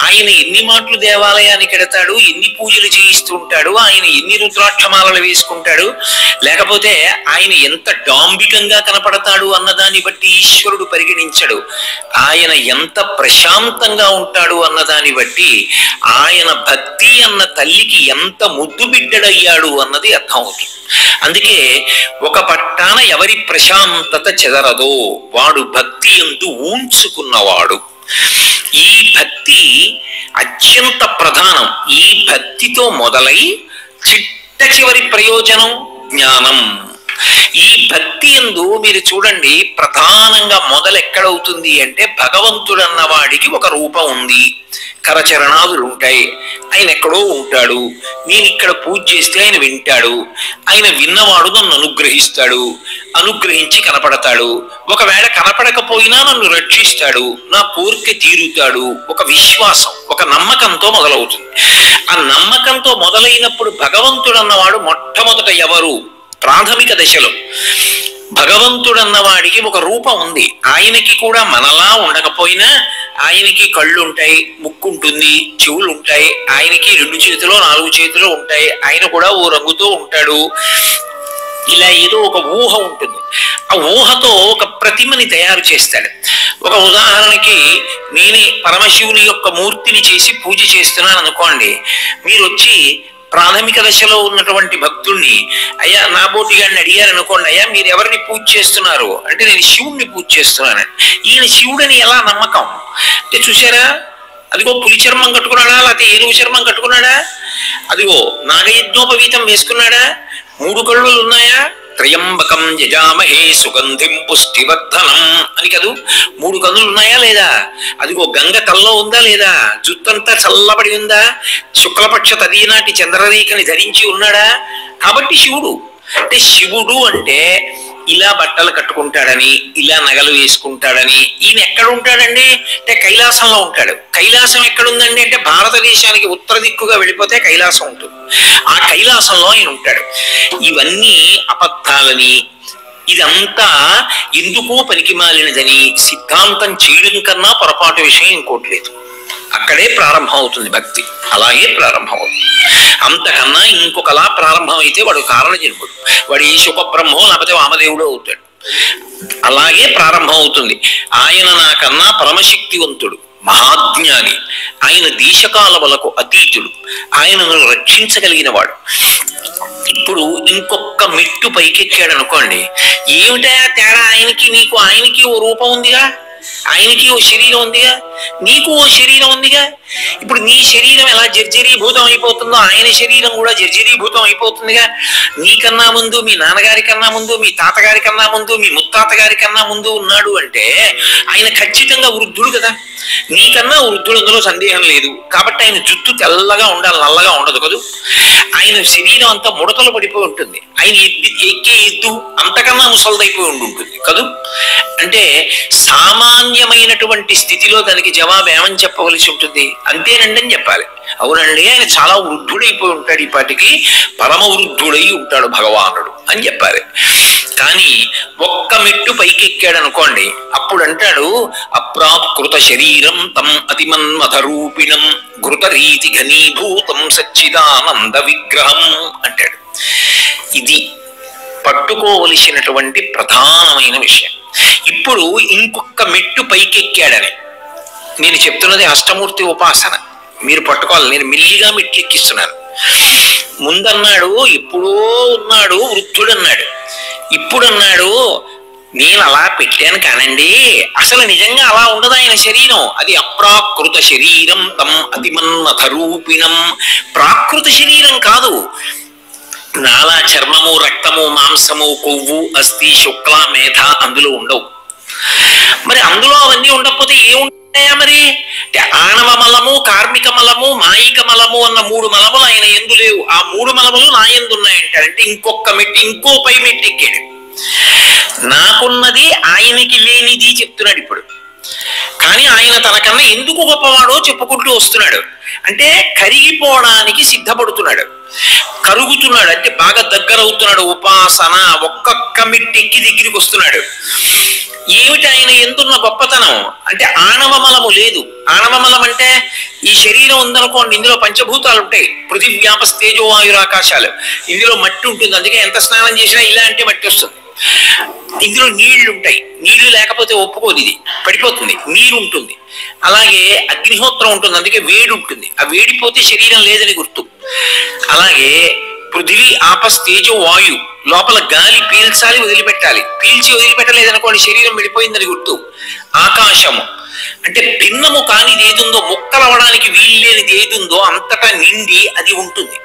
ఆయన ఎన్ని మాటలు దేవాలయానికి వెడతాడు, ఎన్ని పూజలు చేయిస్తుంటాడు, ఆయన ఎన్ని రుద్రాక్షమాలలు వేసుకుంటాడు, లేకపోతే ఆయన ఎంత డాంబికంగా కనపడతాడు అన్నదాన్ని బట్టి ఈశ్వరుడు పరిగణించడు. ఆయన ఎంత ప్రశాంతంగా ఉంటాడు అన్నదాన్ని బట్టి ఆయన భక్తి అన్న తల్లికి ఎంత ముద్దు బిడ్డడయ్యాడు అన్నది అర్థం అవుతుంది. అందుకే ఒక పట్టాన ఎవరి ప్రశాంతత చెదరదో వాడు భక్తి యందు ఊంచుకున్నవాడు. ఈ భక్తి అత్యంత ప్రధానం. ఈ భక్తితో మొదలై చిట్ట చివరి ప్రయోజనం జ్ఞానం. ఈ భక్తి యందు మీరు చూడండి, ప్రధానంగా మొదలెక్కడవుతుంది అంటే భగవంతుడన్న వాడికి ఒక రూపం ఉంది, కరచరణాదులు ఉంటాయి, ఆయన ఎక్కడో ఉంటాడు, నేను ఇక్కడ పూజ చేస్తే ఆయన వింటాడు, ఆయన విన్నవాడు నన్ను అనుగ్రహిస్తాడు, అనుగ్రహించి కనపడతాడు, ఒకవేళ కనపడకపోయినా నన్ను రక్షిస్తాడు, నా కోరిక తీరుతాడు. ఒక విశ్వాసం, ఒక నమ్మకంతో మొదలవుతుంది. ఆ నమ్మకంతో మొదలైనప్పుడు భగవంతుడు అన్నవాడు మొట్టమొదట ఎవరు? ప్రాథమిక దశలో భగవంతుడన్నవాడికి ఒక రూపం ఉంది. ఆయనకి కూడా మనలా ఉండకపోయినా ఆయనకి కళ్ళు ఉంటాయి, ముక్కు ఉంటుంది, చెవులు ఉంటాయి, ఆయనకి 2 చేతులు 4 చేతులు ఉంటాయి, ఆయన కూడా ఓ రంగుతో ఉంటాడు. ఇలా ఏదో ఒక ఊహ ఉంటుంది. ఆ ఊహతో ఒక ప్రతిమని తయారు చేస్తాడు. ఒక ఉదాహరణకి నేనే పరమశివుని యొక్క మూర్తిని చేసి పూజ చేస్తున్నాను అనుకోండి, మీరు వచ్చి ప్రాథమిక దశలో ఉన్నటువంటి భక్తుల్ని అయ్యా నా బోటి గారిని అడిగారు అనుకోండి, అయ్యా మీరు ఎవరిని పూజ చేస్తున్నారు అంటే నేను శివుణ్ణి పూజ చేస్తున్నాను. ఈయన శివుడని ఎలా నమ్మకం అంటే చూసారా, అదిగో పులి చర్మం కట్టుకున్నాడా, లేకపోతే ఏనుగు చర్మం కట్టుకున్నాడా, అదిగో నాగయజ్ఞోపవీతం వేసుకున్నాడా, 3 కళ్ళు ఉన్నాయా, త్రయంబకం యజామహే సుగంధిం పుష్టివర్ధనం అని కదూ, 3 కన్నులు ఉన్నాయా లేదా, అదిగో గంగ తల్లో ఉందా లేదా, జుత్తంతా చల్లబడి ఉందా, శుక్లపక్ష తదీనాటి చంద్రరేఖని ధరించి ఉన్నాడా. కాబట్టి శివుడు అంటే, శివుడు అంటే ఇలా బట్టలు కట్టుకుంటాడని, ఇలా నగలు వేసుకుంటాడని. ఈయన ఎక్కడ ఉంటాడండి అంటే కైలాసంలో ఉంటాడు. కైలాసం ఎక్కడుందండి అంటే భారతదేశానికి ఉత్తర దిక్కుగా వెళ్ళిపోతే కైలాసం ఉంటుంది. ఆ కైలాసంలో ఆయన ఉంటాడు. ఇవన్నీ అబద్ధాలని, ఇదంతా ఎందుకో పనికిమాలినదని సిద్ధాంతం చేయడం కన్నా పొరపాటు విషయం ఇంకోటి లేదు. అక్కడే ప్రారంభం అవుతుంది భక్తి, అలాగే ప్రారంభం అవుతుంది. అంతకన్నా ఇంకొకలా ప్రారంభం అయితే వాడు కారణ జన్ముడు, వాడు ఈ శుకబ్రహ్మో లేకపోతే వామదేవుడు అవుతాడు. అలాగే ప్రారంభం అవుతుంది. ఆయన నాకన్నా పరమశక్తివంతుడు, మహాజ్ఞాని, ఆయన దేశకాలములకు అతీతుడు, ఆయనను రక్షించగలిగిన వాడు. ఇప్పుడు ఇంకొక మెట్టు పైకెక్కాడు అనుకోండి, ఏమిటా తేడా ఆయనకి నీకు? ఆయనకి ఓ రూపం ఉందిగా, ఆయనకి ఓ శరీరం ఉందిగా, నీకు ఓ శరీరం ఉందిగా. ఇప్పుడు నీ శరీరం ఎలా జర్జరీభూతం అయిపోతుందో ఆయన శరీరం కూడా జర్జరీభూతం అయిపోతుందిగా. నీకన్నా ముందు, మీ నాన్నగారి కన్నా ముందు, మీ తాతగారి కన్నా ముందు, మీ ముత్తాత గారి కన్నా ముందు ఉన్నాడు అంటే ఆయన ఖచ్చితంగా వృద్ధుడు కదా. నీకన్నా వృద్ధుడు, అందులో సందేహం లేదు. కాబట్టి ఆయన జుట్టు తెల్లగా ఉండాలి, నల్లగా ఉండదు కదూ. ఆయన శరీరం అంతా ముడతలు పడిపోయి ఉంటుంది. ఆయన ఎక్కే ఎద్దు అంతకన్నా ముసలిదైపోయి ఉంటుంది కదూ. అంటే సామాన్యమైనటువంటి స్థితిలో దానికి జవాబు ఏమని చెప్పవలసి ఉంటుంది? అంతేనండి అని చెప్పాలి. అవునండి, ఆయన చాలా వృద్ధుడైపోయి ఉంటాడు, ఈ పాటికి పరమ వృద్ధుడై ఉంటాడు భగవానుడు అని చెప్పాలి. కానీ ఒక్క మెట్టు పైకెక్కాడు అనుకోండి, అప్పుడు అంటాడు అప్రాకృత శరీరం తం అతిమన్మథరూపిణం ఘృతరీతి ఘనీభూతం సచ్చిదానంద విగ్రహం అంటాడు. ఇది పట్టుకోవలసినటువంటి ప్రధానమైన విషయం. ఇప్పుడు ఇంకొక మెట్టు పైకెక్కాడని నేను చెప్తున్నది అష్టమూర్తి ఉపాసన, మీరు పట్టుకోవాలి. నేను మిల్లిగా మెట్లెక్కిస్తున్నాను. ముందన్నాడు ఎప్పుడో ఉన్నాడు వృద్ధుడన్నాడు, ఇప్పుడు అన్నాడు నేను అలా పెట్టాను కానండి, అసలు నిజంగా అలా ఉండదు ఆయన శరీరం. అది అప్రాకృత శరీరం తం అతిమన్మథరూపిణం. ప్రాకృత శరీరం కాదు. నాలా చర్మము, రక్తము, మాంసము, కొవ్వు, అస్థి, శుక్ల, మేధ అందులో ఉండవు. మరి అందులో అవన్నీ ఉండకపోతే ఏముంటాయా మరి? అంటే ఆణవ మలము, కార్మిక మలము, మాయిక మలము అన్న 3 మలములు ఆయన ఎందు లేవు. ఆ 3 మలములు నా ఎందు ఉన్నాయంటాడు. అంటే ఇంకొక మెట్టి, ఇంకో పై మెట్టి ఎక్కాడు. నాకున్నది ఆయనకి లేనిది చెప్తున్నాడు ఇప్పుడు. కానీ ఆయన తనకన్నా ఎందుకు గొప్పవాడో చెప్పుకుంటూ వస్తున్నాడు. అంటే కరిగిపోవడానికి సిద్ధపడుతున్నాడు, కరుగుతున్నాడు, అంటే బాగా దగ్గరవుతున్నాడు. ఉపాసన ఒక్కొక్క మెట్టెక్కి దగ్గరికి వస్తున్నాడు. ఏమిటి ఆయన ఎందున్న గొప్పతనం అంటే ఆణవమలము లేదు. ఆణవమలం అంటే ఈ శరీరం ఉందనుకోండి, ఇందులో పంచభూతాలు ఉంటాయి, పృథివ్యాపస్తేజో వాయురాకాశాలు. ఇందులో మట్టి ఉంటుంది, అందుకే ఎంత స్నానం చేసినా ఇలా అంటే మట్టి వస్తుంది. ఇందులో నీళ్లు ఉంటాయి, నీళ్లు లేకపోతే ఒప్పుకోదు, ఇది పడిపోతుంది. నీరు ఉంటుంది, అలాగే అగ్నిహోత్రం ఉంటుంది, అందుకే వేడి ఉంటుంది. ఆ వేడిపోతే శరీరం లేదని గుర్తు. అలాగే పృథివీ ఆపస్తేజో వాయు, లోపల గాలి పీల్చాలి, వదిలిపెట్టాలి. పీల్చి వదిలిపెట్టలేదనుకోండి శరీరం విడిపోయిందని గుర్తు. ఆకాశము అంటే భిన్నము కానిది ఏదుందో, ముక్కలవడానికి వీల్లేనిది ఏదుందో అంతటా నిండి అది ఉంటుంది.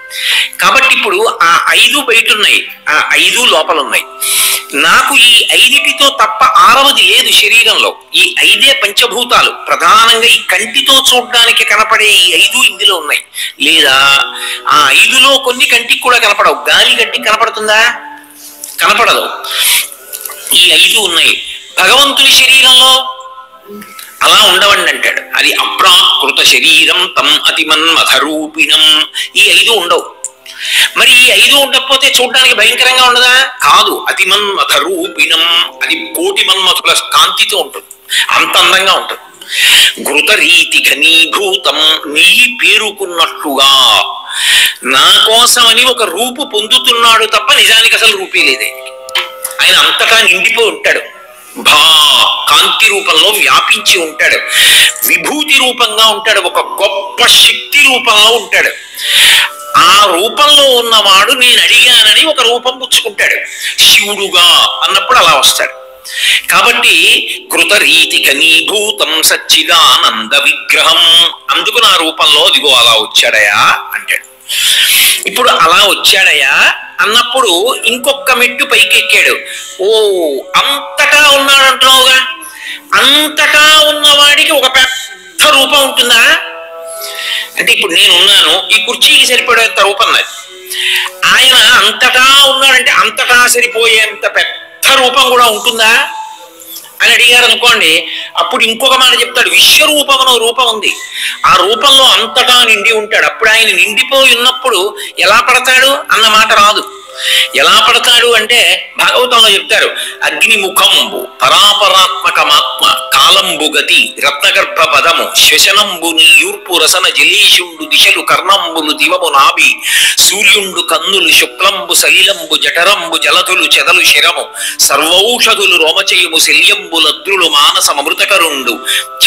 కాబట్టి ఇప్పుడు ఆ 5 బయట ఉన్నాయి, ఆ 5 లోపల ఉన్నాయి. నాకు ఈ 5టితో తప్ప 6వది లేదు శరీరంలో. ఈ 5 పంచభూతాలు ప్రధానంగా ఈ కంటితో చూడడానికి కనపడే ఈ 5 ఇందులో ఉన్నాయి. లేదా ఆ 5లో కొన్ని కంటికి కూడా కనపడవు. గాలి కంటికి కనపడుతుందా? కనపడదు. ఈ 5 ఉన్నాయి. భగవంతుని శరీరంలో అలా ఉండవండి అంటాడు. అది అప్రాకృత శరీరం తం అతిమన్మథరూపిణం. ఈ 5 ఉండవు. మరి ఈ 5 ఉండకపోతే చూడడానికి భయంకరంగా ఉండదా? కాదు. అతిమన్మథరూపిణం, అది 1,000,000 మన్మథుల కాంతితో ఉంటుంది, అంత అందంగా ఉంటుంది. ఘృత రీతి ఘనీభూతం, నెయ్యి పేరుకున్నట్లుగా నా కోసమని ఒక రూపు పొందుతున్నాడు తప్ప నిజానికి అసలు రూపే లేదు. ఆయన అంతటా నిండిపోయి ఉంటాడు, కాంతి రూపంలో వ్యాపించి ఉంటాడు, విభూతి రూపంగా ఉంటాడు, ఒక గొప్ప శక్తి రూపంలో ఉంటాడు. ఆ రూపంలో ఉన్నవాడు నేను అడిగానని ఒక రూపం పుచ్చుకుంటాడు. శివుడుగా అన్నప్పుడు అలా వస్తాడు. కాబట్టి కృతరీతి కనీభూతం సచ్చిదానంద విగ్రహం, అందుకు నా రూపంలో దిగో అలా వచ్చాడయా అంటాడు. ఇప్పుడు అలా వచ్చాడయా అన్నప్పుడు ఇంకొక మెట్టు పైకెక్కాడు. ఓ అంతటా ఉన్నాడంటున్నావుగా, అంతటా ఉన్నవాడికి ఒక పెద్ద రూపం ఉంటుందా? అంటే ఇప్పుడు నేనున్నాను, ఈ కుర్చీకి సరిపడేంత రూపం నాది. ఆయన అంతటా ఉన్నాడంటే అంతటా సరిపోయేంత పెద్ద రూపం కూడా ఉంటుందా అని అడిగారు అనుకోండి. అప్పుడు ఇంకొక మాట చెప్తాడు, విశ్వరూపం అనే రూపం ఉంది, ఆ రూపంలో అంతటా నిండి ఉంటాడు. అప్పుడు ఆయన నిండిపోయి ఉన్నప్పుడు ఎలా పడతాడు అన్న మాట రాదు. ఎలా పడతాడు అంటే భాగవతంలో చెప్తారు, అగ్నిముఖంబు పరాపరాత్మకమాత్మ కాలంబు గతి రత్నగర్భ పదము శ్వశనంబు నీయూర్పు రసన జలీషుండు దిశలు కర్ణంబులు దివము నాభి సూర్యుండు కన్నులు శుక్లంబు సలిలంబు జఠరంబు జలధులు చెదలు శిరము సర్వౌషధులు రోమచయము శల్యంబు లద్రులు మానసమృతకరుండు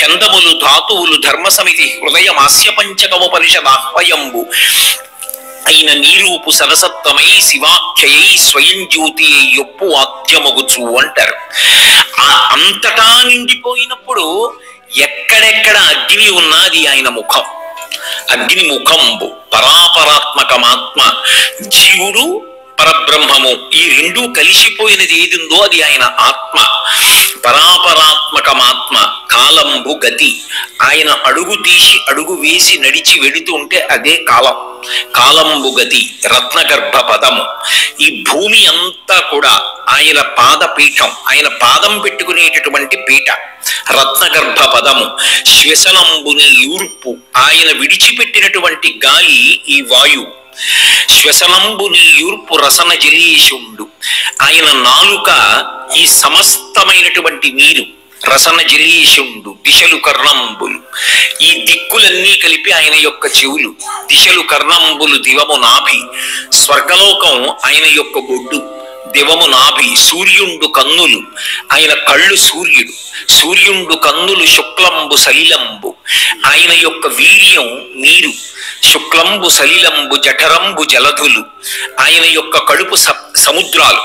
చందములు ధాతువులు ధర్మ సమితి హృదయమాస్య పంచకము పరిషదాహ్వయంబు అయిన నీరూపు సరసత్వమై శివాఖ్యై స్వయం జ్యోతి యొప్పు వాద్యమగుచు అంటారు. ఆ అంతటా నిండిపోయినప్పుడు ఎక్కడెక్కడ అగ్ని ఉన్నది ఆయన ముఖం. అగ్ని ముఖంబు పరాపరాత్మకమాత్మ, జీవుడు పరబ్రహ్మము ఈ 2 కలిసిపోయినది ఏది ఉందో అది ఆయన ఆత్మ. పరాపరాత్మకమాత్మ కాలంబు గతి, ఆయన అడుగు తీసి అడుగు వేసి నడిచి వెడుతూ ఉంటే అదే కాలం. కాలంబు గతి రత్నగర్భ పదము, ఈ భూమి అంతా కూడా ఆయన పాదపీఠం, ఆయన పాదం పెట్టుకునేటటువంటి పీఠ. రత్నగర్భ పదము శ్వసనంబుని యూర్పు, ఆయన విడిచిపెట్టినటువంటి గాలి ఈ వాయువు. శ్వసనంబుని యూర్పు రసన జలీషుండు, ఆయన నాలుక ఈ సమస్తమైనటువంటి నీరు. రసన జలీషుండు దిశలు కర్ణంబులు, ఈ దిక్కులన్నీ కలిపి ఆయన యొక్క చెవులు. దిశలు కర్ణంబులు దివము నాభి, స్వర్గలోకం ఆయన యొక్క బొడ్డు. దివము నాభి సూర్యుండు కన్నులు, ఆయన కళ్ళు సూర్యుడు. సూర్యుండు కన్నులు శుక్లంబు సలిలంబు, ఆయన యొక్క వీర్యం నీరు. శుక్లంబు సలిలంబు జఠరంబు జలధులు, ఆయన యొక్క కడుపు సముద్రాలు.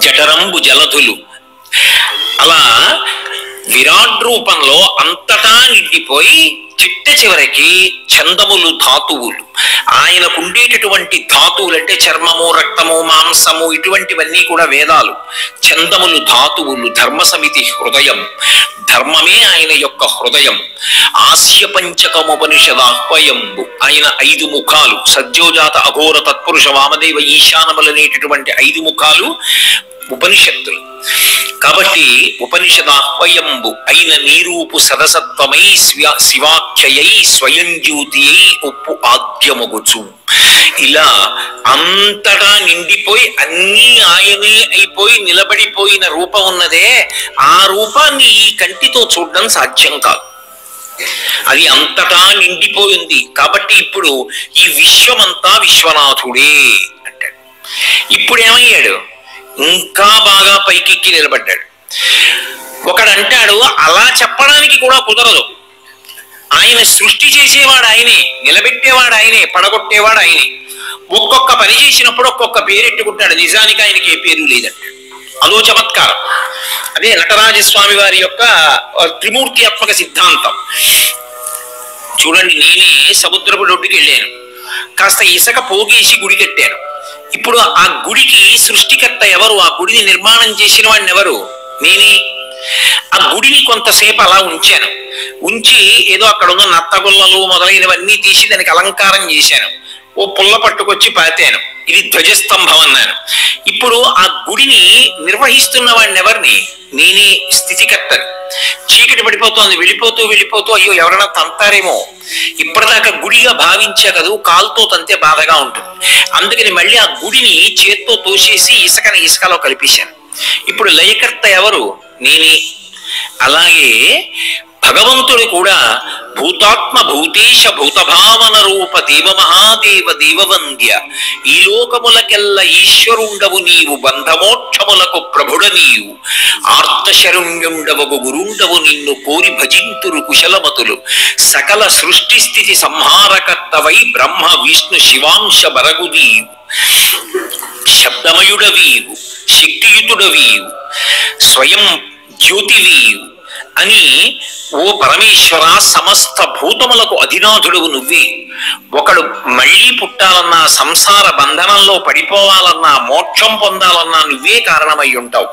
జఠరంబు జలధులు. అలా విరాట్ రూపంలో అంతటా నిండిపోయి చిట్ట చివరికి చందములు ధాతువులు. ఆయనకుండేటటువంటి ధాతువులు అంటే చర్మము, రక్తము, మాంసము ఇటువంటివన్నీ కూడా వేదాలు. చందములు ధాతువులు. ధర్మ సమితి హృదయం. ధర్మమే ఆయన యొక్క హృదయం. ఆస్య పంచకముపనిషదాహ్వయంబు. ఆయన 5 ముఖాలు. సద్యోజాత అఘోర తత్పురుష వామదేవ ఈశానములనేటటువంటి 5 ముఖాలు ఉపనిషత్తులు. కాబట్టి ఉపనిషదాహ్వయంబు అయిన నీరూపు సదసత్వమై శివాఖ్యయై స్వయం జ్యోతి అయి ఉప్పు ఆద్యమగుచు. ఇలా అంతటా నిండిపోయి అన్నీ ఆయనే అయిపోయి నిలబడిపోయిన రూపం ఉన్నదే, ఆ రూపాన్ని ఈ కంటితో చూడడం సాధ్యం కాదు. అది అంతటా నిండిపోయింది. కాబట్టి ఇప్పుడు ఈ విశ్వమంతా విశ్వనాథుడే అంటాడు. ఇప్పుడు ఏమయ్యాడు? ఇంకా బాగా పైకెక్కి నిలబడ్డాడు. ఒకడంటాడు అలా చెప్పడానికి కూడా కుదరదు. ఆయన సృష్టి చేసేవాడు ఆయనే, నిలబెట్టేవాడు ఆయనే, పడగొట్టేవాడు ఆయనే. ఒక్కొక్క పని చేసినప్పుడు ఒక్కొక్క పేరెట్టుకుంటాడు. నిజానికి ఆయనకి ఏ పేరు లేదంటే అదో చమత్కారం. అదే నటరాజస్వామి వారి యొక్క త్రిమూర్తియాత్మక సిద్ధాంతం. చూడండి, నేనే సముద్రపు ఒడ్డుకి వెళ్ళాను, కాస్త ఇసుక పోగేసి గుడి కట్టాను. ఇప్పుడు ఆ గుడికి సృష్టికర్త ఎవరు? ఆ గుడిని నిర్మాణం చేసిన వాడిని ఎవరు? నేనే. ఆ గుడిని కొంతసేపు అలా ఉంచాను. ఉంచి ఏదో అక్కడ ఉన్న నత్తగుల్లలు మొదలైనవన్నీ తీసి దానికి అలంకారం చేశాను. ఓ పుల్ల పట్టుకొచ్చి పాతాను. ఇది ధ్వజస్తంభం అన్నాను. ఇప్పుడు ఆ గుడిని నిర్వహిస్తున్న వాడిని ఎవరిని? నేనే స్థితికర్తని. చీకటి పడిపోతోంది, వెళ్ళిపోతూ వెళ్ళిపోతూ అయ్యో ఎవరైనా తంతారేమో, ఇప్పటిదాకా గుడిగా భావించా కదూ, కాలుతో తంతే బాధగా ఉంటుంది. అందుకని మళ్ళీ ఆ గుడిని చేత్తో తోసేసి ఇసుకని ఇసుకలో కలిపేశాను. ఇప్పుడు లయకర్త ఎవరు? నేనే. అలాగే భగవంతుడు కూడా భూతాత్మ భూతేశ భూతభావన రూప దేవ మహాదేవ దేవవంద్య. ఈ లోకములకెల్ల ఈశ్వరుండవు నీవు, బంధమోక్షములకు ప్రభుడ నీవు. ఆర్తశరణ్యుండవగు గురుండవు, నిన్ను కోరి భజింతురు కుశలమతులు. సకల సృష్టి స్థితి సంహారకర్తవై బ్రహ్మ విష్ణు శివాంశ బరగుదీవు. శబ్దమయుడవీవు, శక్తియుతుడవీవు, స్వయం జ్యోతివీవు అని ఓ పరమేశ్వర సమస్త భూతములకు అధినాథుడు నువ్వే. ఒకడు మళ్ళీ పుట్టాలన్నా, సంసార బంధనంలో పడిపోవాలన్నా, మోక్షం పొందాలన్నా నువ్వే కారణమై ఉంటావు.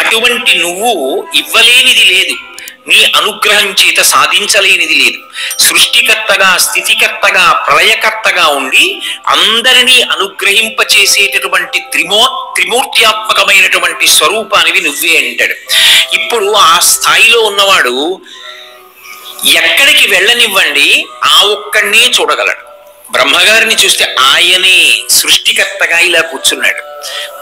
అటువంటి నువ్వు ఇవ్వలేనిది లేదు, నీ అనుగ్రహం చేత సాధించలేనిది లేదు. సృష్టికర్తగా, స్థితికర్తగా, ప్రళయకర్తగా ఉండి అందరినీ అనుగ్రహింపచేసేటటువంటి త్రిమూర్త్యాత్మకమైనటువంటి స్వరూపానివి నువ్వే అంటాడు. ఇప్పుడు ఆ స్థాయిలో ఉన్నవాడు ఎక్కడికి వెళ్ళనివ్వండి, ఆ ఒక్కడినే చూడగలడు. బ్రహ్మగారిని చూస్తే ఆయనే సృష్టికర్తగా ఇలా కూర్చున్నాడు.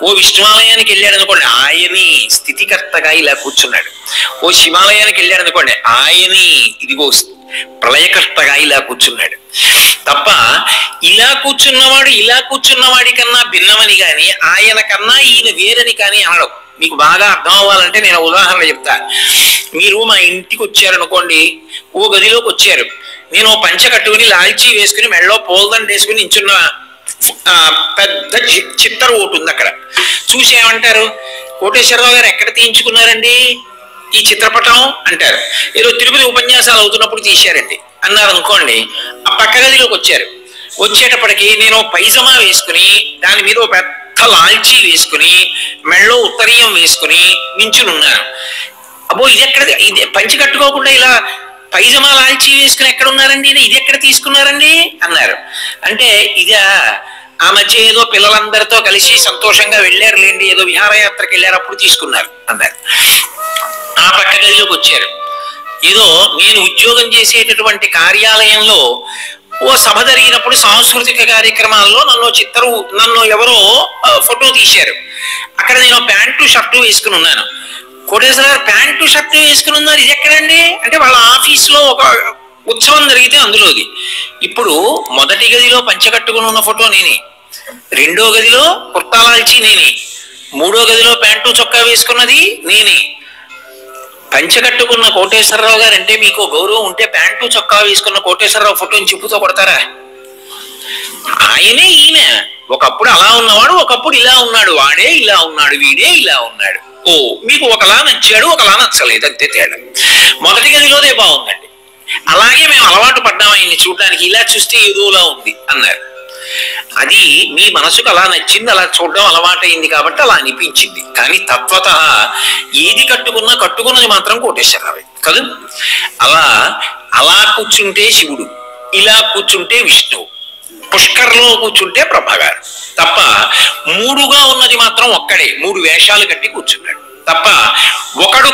ఓ విష్ణువాలయానికి వెళ్ళాడు అనుకోండి, ఆయనే స్థితికర్తగా ఇలా కూర్చున్నాడు. ఓ శివాలయానికి వెళ్ళాడు అనుకోండి, ఆయనే ఇదిగో ప్రళయకర్తగా ఇలా కూర్చున్నాడు. తప్ప ఇలా కూర్చున్నవాడి కన్నా భిన్నమని కానీ, ఆయన కన్నా ఈయన వేరని కానీ అనడం. మీకు బాగా అర్థం అవ్వాలంటే నేను ఉదాహరణ చెప్తా. మీరు మా ఇంటికి వచ్చారనుకోండి, ఓ గదిలోకి వచ్చారు. నేను పంచ కట్టుకుని లాల్చీ వేసుకుని మెడలో పోల్దండ వేసుకుని నించున్న పెద్ద చిత్తరు ఒకటి ఉంది. అక్కడ చూసి ఏమంటారు? కోటేశ్వరరావు గారు ఎక్కడ తీయించుకున్నారండి ఈ చిత్రపటం అంటారు. ఏదో తిరుపతి ఉపన్యాసాలు అవుతున్నప్పుడు తీశారండి అన్నారు అనుకోండి. ఆ పక్క గదిలోకి వచ్చారు. వచ్చేటప్పటికి నేను పైజమా వేసుకుని దాని మీద ఒక పెద్ద లాల్చీ వేసుకుని మెడలో ఉత్తరీయం వేసుకుని నించుని ఉన్నాను. అబ్బో ఇది ఎక్కడ, ఇది పంచి కట్టుకోకుండా ఇలా పైజమా లాల్చీ వేసుకుని ఎక్కడ ఉన్నారండి, ఇది ఎక్కడ తీసుకున్నారండి అన్నారు. అంటే ఇదా ఆ మధ్య ఏదో పిల్లలందరితో కలిసి సంతోషంగా వెళ్ళారు లేండి, ఏదో విహారయాత్రకి వెళ్ళారు, అప్పుడు తీసుకున్నారు అన్నారు. ఆ పక్క గదిలోకి వచ్చారు. ఏదో నేను ఉద్యోగం చేసేటటువంటి కార్యాలయంలో ఓ సభ జరిగినప్పుడు సాంస్కృతిక కార్యక్రమాల్లో నన్ను ఎవరో ఫోటో తీశారు. అక్కడ నేను ప్యాంటు షర్టు వేసుకుని ఉన్నాను. కోటేశ్వర గారు ప్యాంటు షర్టు వేసుకుని ఉన్నారు, ఇది ఎక్కడండి అంటే వాళ్ళ ఆఫీస్లో ఒక ఉత్సవం జరిగితే అందులోది. ఇప్పుడు మొదటి గదిలో పంచకట్టుకుని ఉన్న ఫోటో నేనే, రెండో గదిలో కుర్తాలాల్చి నేనే, మూడో గదిలో ప్యాంటు చొక్కా వేసుకున్నది నేనే. పంచకట్టుకున్న కోటేశ్వరరావు గారు అంటే మీకు గౌరవం ఉంటే ప్యాంటు చొక్కా వేసుకున్న కోటేశ్వరరావు ఫోటోని చెప్పుతో కొడతారా? ఆయనే ఈయన. ఒకప్పుడు అలా ఉన్నవాడు, ఒకప్పుడు ఇలా ఉన్నాడు. వాడే ఇలా ఉన్నాడు, వీడే ఇలా ఉన్నాడు. ఓ మీకు ఒకలా నచ్చాడు, ఒకలా నచ్చలేదు, అంతే తేడా. మొదటి గదిలోదే బాగుందండి. అలాగే మేము అలవాటు పడ్డాం ఆయన్ని చూడడానికి, ఇలా చూస్తే ఏదోలా ఉంది అన్నారు. అది మీ మనసుకు అలా నచ్చింది, అలా చూడడం అలవాటైంది కాబట్టి అలా అనిపించింది. కానీ తత్వత ఏది కట్టుకున్నది మాత్రం కోటేశ్వరరావు కదా. అలా కూర్చుంటే శివుడు, ఇలా కూర్చుంటే విష్ణువు, పుష్కర్లో కూర్చుంటే ప్రభగారు తప్ప మూడుగా ఉన్నది మాత్రం ఒక్కడే. మూడు వేషాలు కట్టి కూర్చున్నాడు తప్ప ఒకడు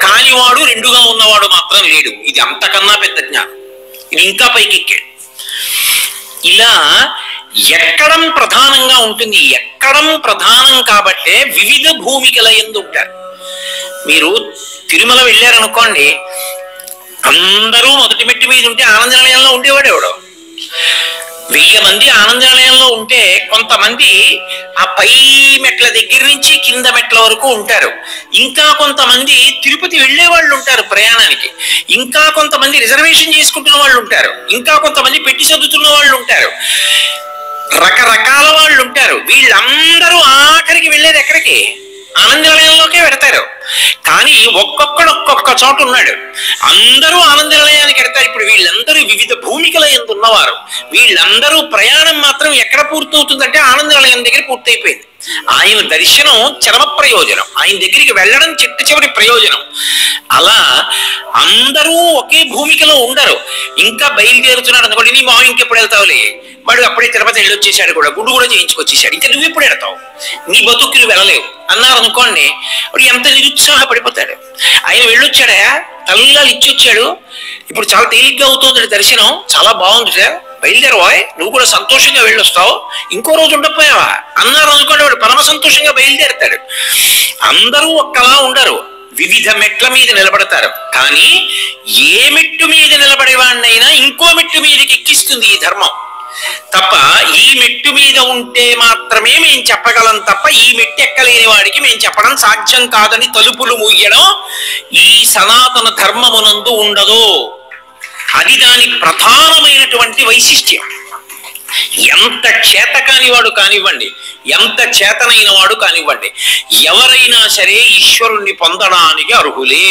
కానివాడు రెండుగా ఉన్నవాడు మాత్రం లేడు. ఇది అంతకన్నా పెద్ద జ్ఞానం. ఇది ఇంకా పైకెక్కాడు. ఇలా ఎక్కడం ప్రధానంగా ఉంటుంది. ఎక్కడం ప్రధానం కాబట్టే వివిధ భూమికల యందు ఉంటారు. మీరు తిరుమల వెళ్ళారనుకోండి, అందరూ మొదటి మెట్టు మీద ఉంటే ఆనంద నిలయంలో ఉండేవాడు ఎవడో. 1000 మంది ఆనంద నిలయంలో ఉంటే కొంతమంది ఆ పై మెట్ల దగ్గర నుంచి కింద మెట్ల వరకు ఉంటారు. ఇంకా కొంతమంది తిరుపతి వెళ్లే వాళ్ళు ఉంటారు ప్రయాణానికి. ఇంకా కొంతమంది రిజర్వేషన్ చేసుకుంటున్న వాళ్ళు ఉంటారు. ఇంకా కొంతమంది పెట్టి చదువుతున్న వాళ్ళు ఉంటారు. రకరకాల వాళ్ళు ఉంటారు. వీళ్ళందరూ ఆఖరికి వెళ్ళేది ఎక్కడికి? ఆనంద నిలయంలోకే వెడతారు. కానీ ఒక్కొక్కడు ఒక్కొక్క చోట ఉన్నాడు. అందరూ ఆనంద నిలయానికి వెడతారు. ఇప్పుడు వీళ్ళందరూ వివిధ భూమికల యందు ఉన్నవారు. వీళ్ళందరూ ప్రయాణం మాత్రం ఎక్కడ పూర్తవుతుందంటే ఆనంద నిలయం దగ్గర పూర్తయిపోయింది. ఆయన దర్శనం చరమ ప్రయోజనం, ఆయన దగ్గరికి వెళ్ళడం చిట్ట చివరి ప్రయోజనం. అలా అందరూ ఒకే భూమికలో ఉండరు. ఇంకా బయలుదేరుతున్నాడు అనుకోండి, నీ మామ ఇంకెప్పుడు వెళ్తావులే, వాడు అప్పుడే తిరుపతి వెళ్ళొచ్చేసాడు, కూడా గుండు కూడా చేయించుకొచ్చేసాడు, ఇంకా నువ్వు ఎప్పుడు వెళ్తావు, నీ బతుకులు వెళ్ళలేవు అన్నారు అనుకోండి, వాడు ఎంత నిరుత్సాహపడిపోతాడు. ఆయన వెళ్ళొచ్చాడా, తల్లిలాలు ఇచ్చొచ్చాడు, ఇప్పుడు చాలా తేలిగ్గా అవుతుంది దర్శనం, చాలా బాగుంది సార్, బయలుదేరవాయ్, నువ్వు కూడా సంతోషంగా వెళ్ళొస్తావు, ఇంకో రోజు ఉండకపోయావా అన్నారు అనుకోండి, వాడు పరమ సంతోషంగా బయలుదేరతాడు. అందరూ ఒక్కలా ఉండరు, వివిధ మెట్ల మీద నిలబడతారు. కానీ ఏ మెట్టు మీద నిలబడేవాడినైనా ఇంకో మెట్టు మీదకి ఎక్కిస్తుంది ఈ ధర్మం తప్ప, ఈ మెట్టు మీద ఉంటే మాత్రమే మేము చెప్పగలం తప్ప ఈ మెట్టు ఎక్కలేని వాడికి మేము చెప్పడం సాధ్యం కాదని తలుపులు మూయడం ఈ సనాతన ధర్మమునందు ఉండదు. అది దాని ప్రధానమైనటువంటి వైశిష్ట్యం. ఎంత చేతకాని వాడు కానివ్వండి, ఎంత చేతనైన వాడు కానివ్వండి, ఎవరైనా సరే ఈశ్వరుణ్ణి పొందడానికి అర్హులే.